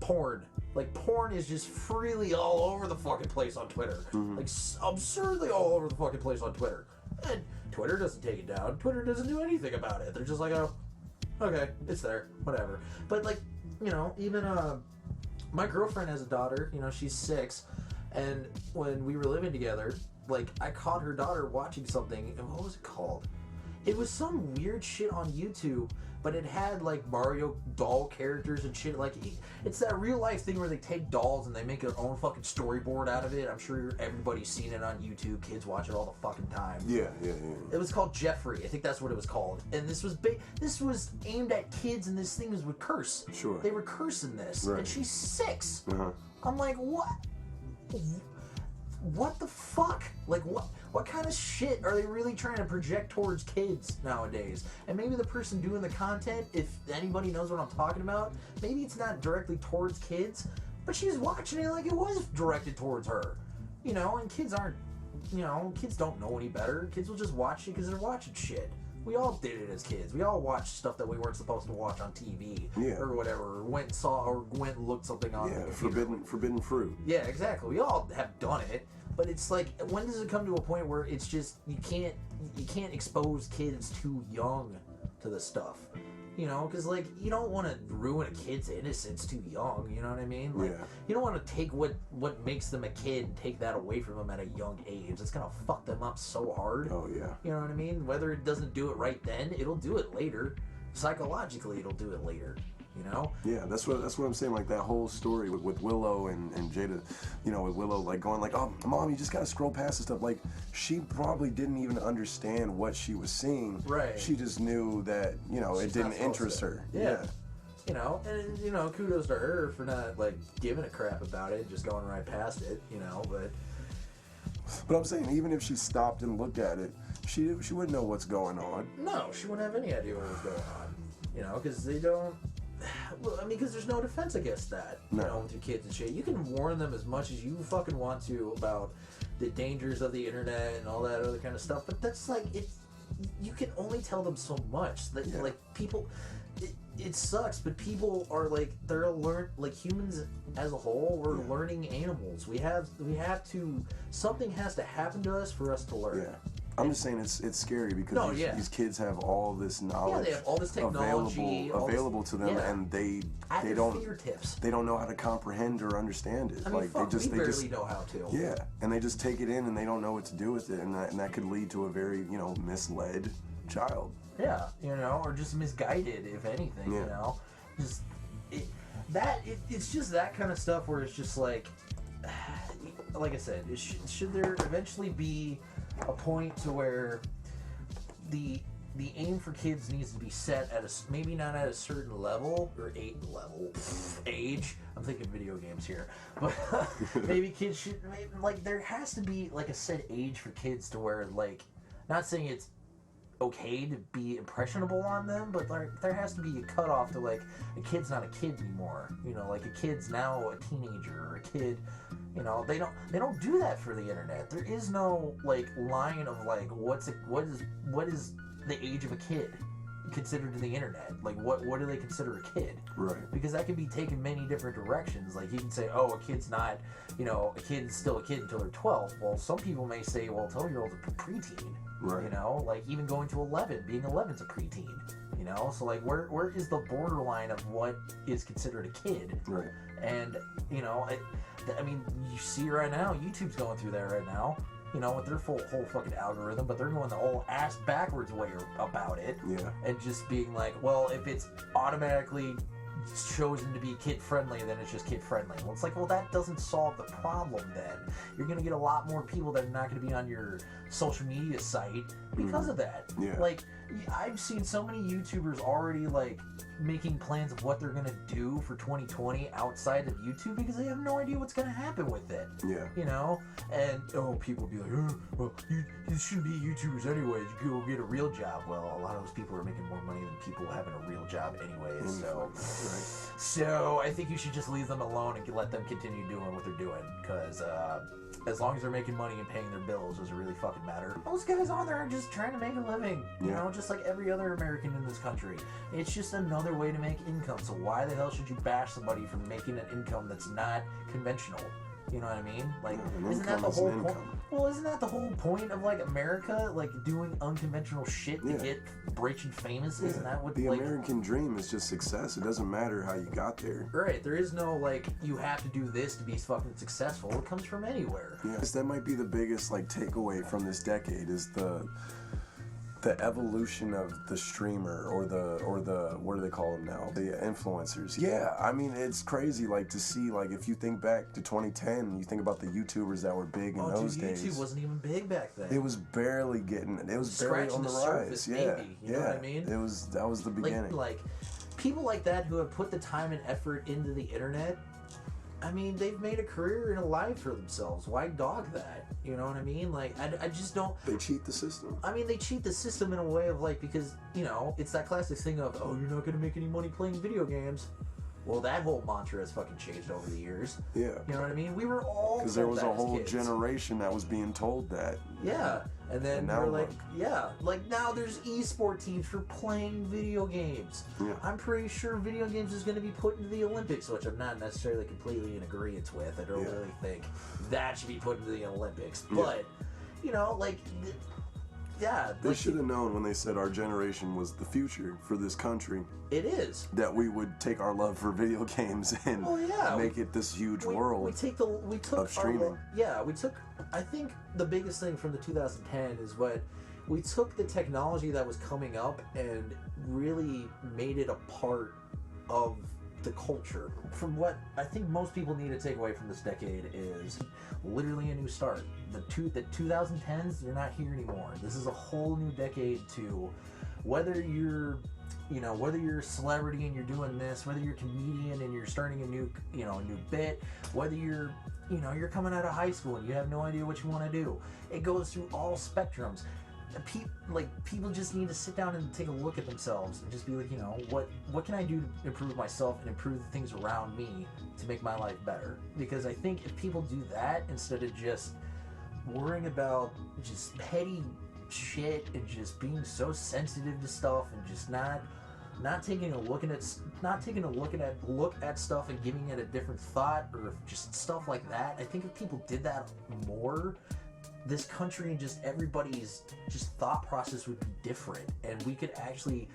Speaker 3: Porn. Like, porn is just freely all over the fucking place on Twitter.
Speaker 2: Mm-hmm.
Speaker 3: Like, absurdly all over the fucking place on Twitter. And Twitter doesn't take it down. Twitter doesn't do anything about it. They're just like, oh, okay, it's there, whatever. But, like, you know, even my girlfriend has a daughter, you know, she's 6, and when we were living together, like, I caught her daughter watching something, and what was it called? It was some weird shit on YouTube, but it had, like, Mario doll characters and shit. Like, it's that real life thing where they take dolls and they make their own fucking storyboard out of it. I'm sure everybody's seen it on YouTube. Kids watch it all the fucking time.
Speaker 2: Yeah.
Speaker 3: It was called Jeffrey. I think that's what it was called. And this was aimed at kids, and this thing was with curse.
Speaker 2: Sure.
Speaker 3: They were cursing this.
Speaker 2: Right.
Speaker 3: And she's 6.
Speaker 2: Uh-huh.
Speaker 3: I'm like, what? What the fuck? Like, what kind of shit are they really trying to project towards kids nowadays? And maybe the person doing the content, if anybody knows what I'm talking about, maybe it's not directly towards kids, but she's watching it like it was directed towards her. You know, and kids aren't, you know, kids don't know any better. Kids will just watch it because they're watching shit. We all did it as kids. We all watched stuff that we weren't supposed to watch on TV or whatever. Or went and looked something on the computer.
Speaker 2: forbidden fruit.
Speaker 3: Yeah, exactly. We all have done it, but it's like, when does it come to a point where it's just you can't expose kids too young to this stuff? You know, because, like, you don't want to ruin a kid's innocence too young, you know what I mean? Like, you don't want to take what makes them a kid and take that away from them at a young age. It's going to fuck them up so hard.
Speaker 2: Oh, yeah.
Speaker 3: You know what I mean? Whether it doesn't do it right then, it'll do it later. Psychologically, it'll do it later. You know?
Speaker 2: Yeah, that's what I'm saying. Like that whole story with Willow and Jada, you know, with Willow like going like, "Oh, Mom, you just gotta scroll past this stuff." Like she probably didn't even understand what she was seeing.
Speaker 3: Right.
Speaker 2: She just knew that, you know, it didn't interest her.
Speaker 3: Yeah. You know, and you know, kudos to her for not like giving a crap about it, just going right past it. You know,
Speaker 2: But I'm saying, even if she stopped and looked at it, she wouldn't know what's going on.
Speaker 3: No, she wouldn't have any idea what was going on. You know, because they don't. Well, I mean, because there's no defense against that, you know, with your kids and shit. You can warn them as much as you fucking want to about the dangers of the internet and all that other kind of stuff, but that's like, you can only tell them so much. That like, people, it sucks, but people are like, like humans as a whole, we're learning animals. We have to, something has to happen to us for us to learn.
Speaker 2: Yeah. I'm just saying it's scary because these kids have all this knowledge,
Speaker 3: they have all this technology
Speaker 2: available to them, and they don't
Speaker 3: fingertips.
Speaker 2: They don't know how to comprehend or understand it.
Speaker 3: I mean,
Speaker 2: like
Speaker 3: we barely know how to.
Speaker 2: Yeah, and they just take it in and they don't know what to do with it, and that could lead to a very, you know, misled child.
Speaker 3: Yeah, you know, or just misguided, if anything. You know, just it's just that kind of stuff where it's just like I said, should there eventually be a point to where the aim for kids needs to be set at maybe not at a certain level or age. I'm thinking video games here, but maybe kids should like, there has to be like a set age for kids to where, like, not saying it's okay to be impressionable on them, but there has to be a cutoff to, like, a kid's not a kid anymore. You know, like a kid's now a teenager or a kid. You know, they don't do that for the internet. There is no like line of like what is the age of a kid considered to the internet? Like what do they consider a kid?
Speaker 2: Right.
Speaker 3: Because that can be taken many different directions. Like you can say, oh, a kid's not, you know, a kid's still a kid until they're 12. Well, some people may say, well, 12-year-old's a preteen.
Speaker 2: Right.
Speaker 3: You know, like even going to 11, being 11's a preteen. You know, so like where is the borderline of what is considered a kid? Right. And you know, I mean, you see right now, YouTube's going through that right now. You know, with their whole fucking algorithm, but they're going the whole ass backwards way about it. Yeah. And just being like, well, if it's automatically chosen to be kid friendly, then it's just kid friendly. Well, it's like, well, that doesn't solve the problem then. You're going to get a lot more people that are not going to be on your social media site because of that. Yeah. Like, I've seen so many YouTubers already, like, making plans of what they're going to do for 2020 outside of YouTube because they have no idea what's going to happen with it. Yeah. You know? And, people be like, well, you shouldn't be YouTubers anyways. You go get a real job. Well, a lot of those people are making more money than people having a real job anyways. So I think you should just leave them alone and let them continue doing what they're doing, because as long as they're making money and paying their bills, does it really fucking matter? Most guys on there are just trying to make a living, you know, just like every other American in this country. It's just another way to make income. So why the hell should you bash somebody for making an income that's not conventional? You know what I mean? Like, isn't that the whole point? Well, isn't that the whole point of, like, America, like, doing unconventional shit to get rich and famous? Isn't that what
Speaker 2: the American dream is? Just success. It doesn't matter how you got there.
Speaker 3: Right. There is no, like, you have to do this to be fucking successful. It comes from anywhere.
Speaker 2: Yes, that might be the biggest, like, takeaway from this decade is the evolution of the streamer or the what do they call them now, the influencers. Yeah, I mean, it's crazy, like, to see, like, if you think back to 2010, you think about the YouTubers that were big in those days.
Speaker 3: YouTube wasn't even big back then.
Speaker 2: It was barely getting, it was barely on the rise.
Speaker 3: Maybe, you know what I mean?
Speaker 2: That was the beginning.
Speaker 3: Like people like that who have put the time and effort into the internet, I mean, they've made a career and a life for themselves. Why dog that? You know what I mean? Like, I just don't...
Speaker 2: They cheat the system.
Speaker 3: I mean, they cheat the system in a way of, like, because, you know, it's that classic thing of, oh, you're not going to make any money playing video games. Well, that whole mantra has fucking changed over the years. Yeah. You know what I mean? We were all...
Speaker 2: Because there was a whole generation that was being told that.
Speaker 3: Yeah. And then
Speaker 2: And now
Speaker 3: we're like,
Speaker 2: what?
Speaker 3: yeah, like now there's esport teams for playing video games.
Speaker 2: Yeah.
Speaker 3: I'm pretty sure video games is going to be put into the Olympics, which I'm not necessarily completely in agreement with. I don't
Speaker 2: Yeah.
Speaker 3: really think that should be put into the Olympics.
Speaker 2: Yeah.
Speaker 3: But, you know, like, yeah.
Speaker 2: They
Speaker 3: like,
Speaker 2: should have known when they said our generation was the future for this country
Speaker 3: It is.
Speaker 2: that we would take our love for video games and
Speaker 3: Oh, yeah.
Speaker 2: make it this huge world.
Speaker 3: We took
Speaker 2: of
Speaker 3: our-
Speaker 2: streaming.
Speaker 3: we took. I think the biggest thing from the 2010 is what we took the technology that was coming up and really made it a part of the culture. From what I think most people need to take away from this decade is literally a new start. The 2010s, you're not here anymore. This is a whole new decade to whether you're whether you're a celebrity and you're doing this, whether you're a comedian and you're starting a new bit, whether you're coming out of high school and you have no idea what you want to do. It goes through all spectrums. People just need to sit down and take a look at themselves and just be like, what can I do to improve myself and improve the things around me to make my life better? Because I think if people do that instead of just worrying about just petty shit and just being so sensitive to stuff and just not taking a look at stuff and giving it a different thought or just stuff like that. I think if people did that more, this country and just everybody's just thought process would be different, and we could actually,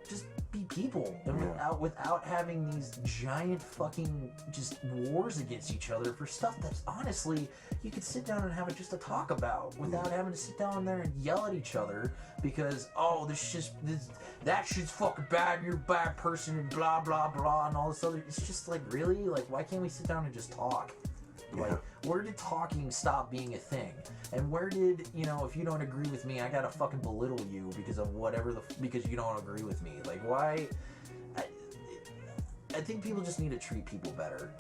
Speaker 3: just be people and without having these giant fucking just wars against each other for stuff that's honestly you could sit down and have just a talk about without having to sit down there and yell at each other because that shit's fucking bad, you're a bad person and blah blah blah and all this other. It's just like, really, like, why can't we sit down and just talk? Like, where did talking stop being a thing? And where did, if you don't agree with me, I gotta fucking belittle you because of because you don't agree with me? Like, why? I think people just need to treat people better.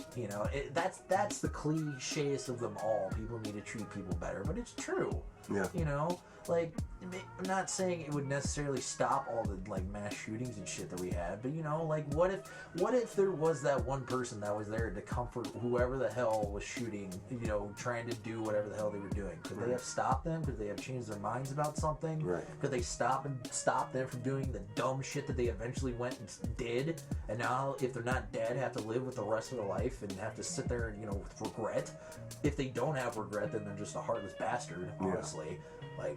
Speaker 3: That's the clicheist of them all. People need to treat people better, but it's true.
Speaker 2: Yeah.
Speaker 3: Like, I'm not saying it would necessarily stop all the like mass shootings and shit that we had, but like, what if there was that one person that was there to comfort whoever the hell was shooting, trying to do whatever the hell they were doing? Could they have stopped them? Could they have changed their minds about something?
Speaker 2: Right.
Speaker 3: Could they stop them from doing the dumb shit that they eventually went and did? And now, if they're not dead, have to live with the rest of their life and have to sit there and with regret. If they don't have regret, then they're just a heartless bastard. Honestly, like.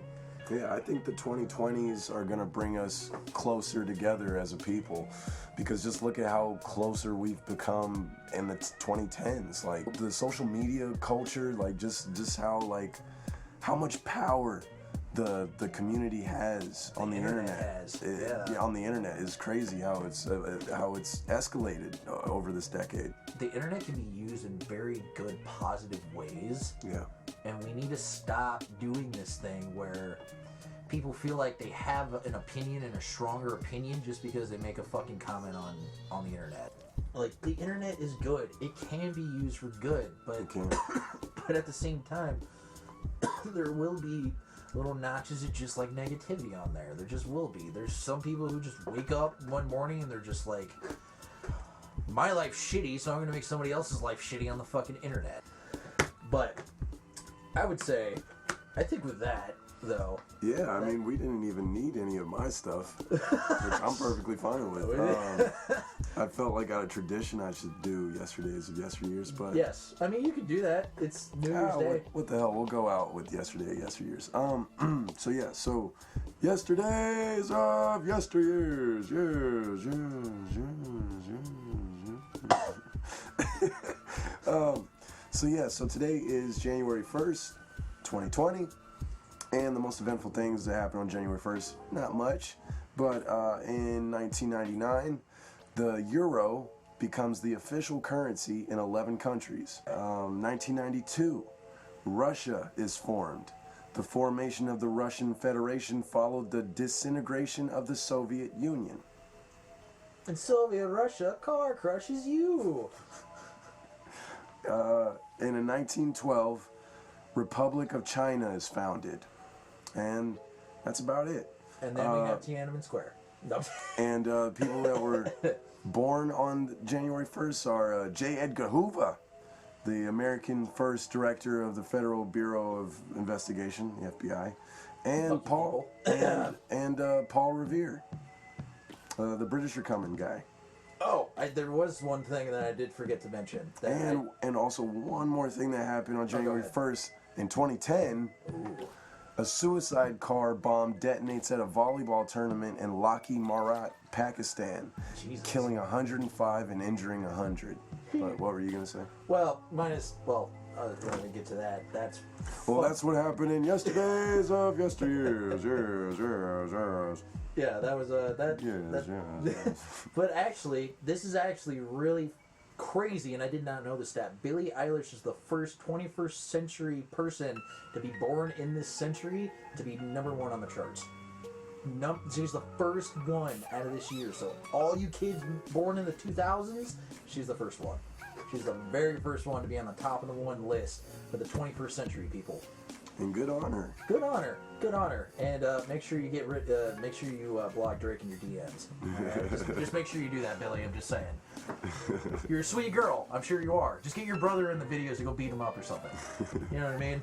Speaker 2: Yeah, I think the 2020s are going to bring us closer together as a people, because just look at how closer we've become in the 2010s. Like, the social media culture, like, just how much power the community has on the internet. On the internet is crazy how it's escalated over this decade.
Speaker 3: The internet can be used in very good, positive ways.
Speaker 2: Yeah.
Speaker 3: And we need to stop doing this thing where people feel like they have an opinion and a stronger opinion just because they make a fucking comment on the internet. Like, the internet is good. It can be used for good, but but at the same time, there will be little notches of just like negativity on there. There just will be. There's some people who just wake up one morning and they're just like, my life's shitty, so I'm gonna make somebody else's life shitty on the fucking internet. But I would say, I think with that, though.
Speaker 2: Yeah, I mean, we didn't even need any of my stuff, which I'm perfectly fine with. I felt like out of tradition I should do Yesterdays of Yesteryears, but...
Speaker 3: Yes, I mean, you could do that. It's New Year's Day.
Speaker 2: What the hell, we'll go out with Yesterday of Yesteryears. So Yesterdays of Yesteryears, So today is January 1st, 2020, and the most eventful things that happened on January 1st, not much, but in 1999, the euro becomes the official currency in 11 countries. 1992, Russia is formed. The formation of the Russian Federation followed the disintegration of the Soviet Union.
Speaker 3: In Soviet Russia, car crushes you.
Speaker 2: And in 1912, Republic of China is founded. And that's about it.
Speaker 3: And then we got Tiananmen Square. No.
Speaker 2: And people that were born on January 1st are J. Edgar Hoover, the American first director of the Federal Bureau of Investigation, the FBI, and
Speaker 3: Lucky
Speaker 2: Paul Paul Revere, the British are coming guy.
Speaker 3: Oh, there was one thing that I did forget to mention.
Speaker 2: And also one more thing that happened on January
Speaker 3: ahead.
Speaker 2: 1st in 2010. A suicide car bomb detonates at a volleyball tournament in Laki Marat, Pakistan,
Speaker 3: Jesus.
Speaker 2: killing 105 and injuring 100. But what were you going to say?
Speaker 3: Well, I was going to get to that.
Speaker 2: Well, that's what happened in yesterday's of yesteryears. Yes.
Speaker 3: Yeah, that was
Speaker 2: Yes.
Speaker 3: But actually, this is actually really crazy, and I did not know this stat. Billie Eilish is the first 21st century person to be born in this century to be #1 on the charts. She's the first one out of this year. So all you kids born in the 2000s, she's the first one. She's the very first one to be on the top of the one list for the 21st century people.
Speaker 2: And good on her.
Speaker 3: Good on her. Good on her. And make sure you make sure you block Drake in your DMs. Alright? just make sure you do that, Billy. I'm just saying. You're a sweet girl. I'm sure you are. Just get your brother in the videos to go beat him up or something. You know what I mean?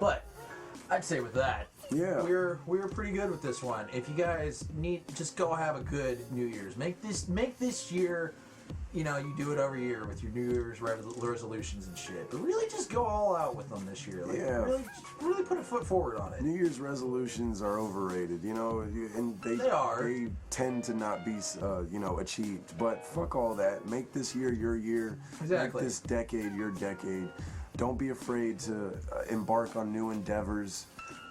Speaker 3: But I'd say with that,
Speaker 2: Yeah.
Speaker 3: we're pretty good with this one. If you guys need, just go have a good New Year's. Make this year. You know, you do it every year with your New Year's resolutions and shit. But really just go all out with them this year. Like,
Speaker 2: Yeah.
Speaker 3: really put a foot forward on it.
Speaker 2: New Year's resolutions are overrated, you know, and
Speaker 3: They are.
Speaker 2: They tend to not be, achieved. But fuck all that. Make this year your year.
Speaker 3: Exactly.
Speaker 2: Make this decade your decade. Don't be afraid to embark on new endeavors.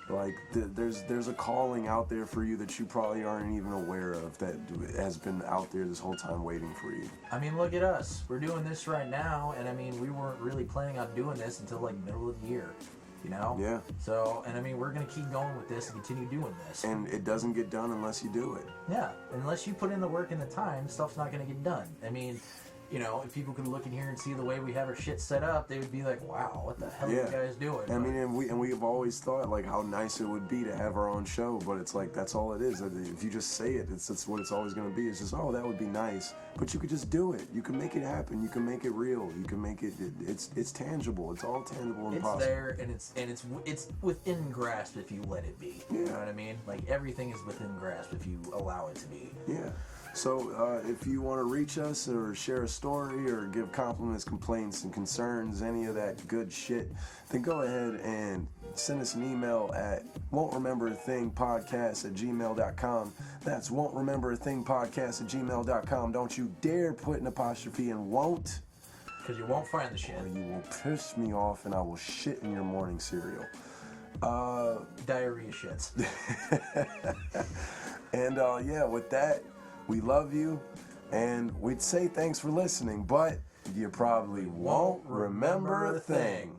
Speaker 2: Like there's a calling out there for you that you probably aren't even aware of that has been out there this whole time waiting for you.
Speaker 3: I mean, look at us. We're doing this right now, and I mean, we weren't really planning on doing this until like middle of the year, you know?
Speaker 2: Yeah.
Speaker 3: So, and I mean, we're gonna keep going with this and continue doing this.
Speaker 2: And it doesn't get done unless you do it.
Speaker 3: Yeah, unless you put in the work and the time, stuff's not gonna get done. I mean, you know, if people could look in here and see the way we have our shit set up, they would be like, "Wow, what the hell are you guys doing?"
Speaker 2: I mean, and we have always thought like how nice it would be to have our own show, but it's like that's all it is. If you just say it, that's what it's always going to be. It's just, oh, that would be nice, but you could just do it. You can make it happen. You can make it real. You can make it. It's tangible. It's all tangible and
Speaker 3: it's
Speaker 2: possible.
Speaker 3: there, and it's within grasp if you let it be. You know what I mean? Like everything is within grasp if you allow it to be.
Speaker 2: Yeah. So if you want to reach us or share a story or give compliments, complaints, and concerns, any of that good shit, then go ahead and send us an email at won'trememberathingpodcast@gmail.com. That's won'trememberathingpodcast@gmail.com. Don't you dare put an apostrophe in won't,
Speaker 3: Because you won't find the shit.
Speaker 2: or you will piss me off and I will shit in your morning cereal.
Speaker 3: Diarrhea shits.
Speaker 2: And with that, we love you, and we'd say thanks for listening, but you probably won't remember a thing.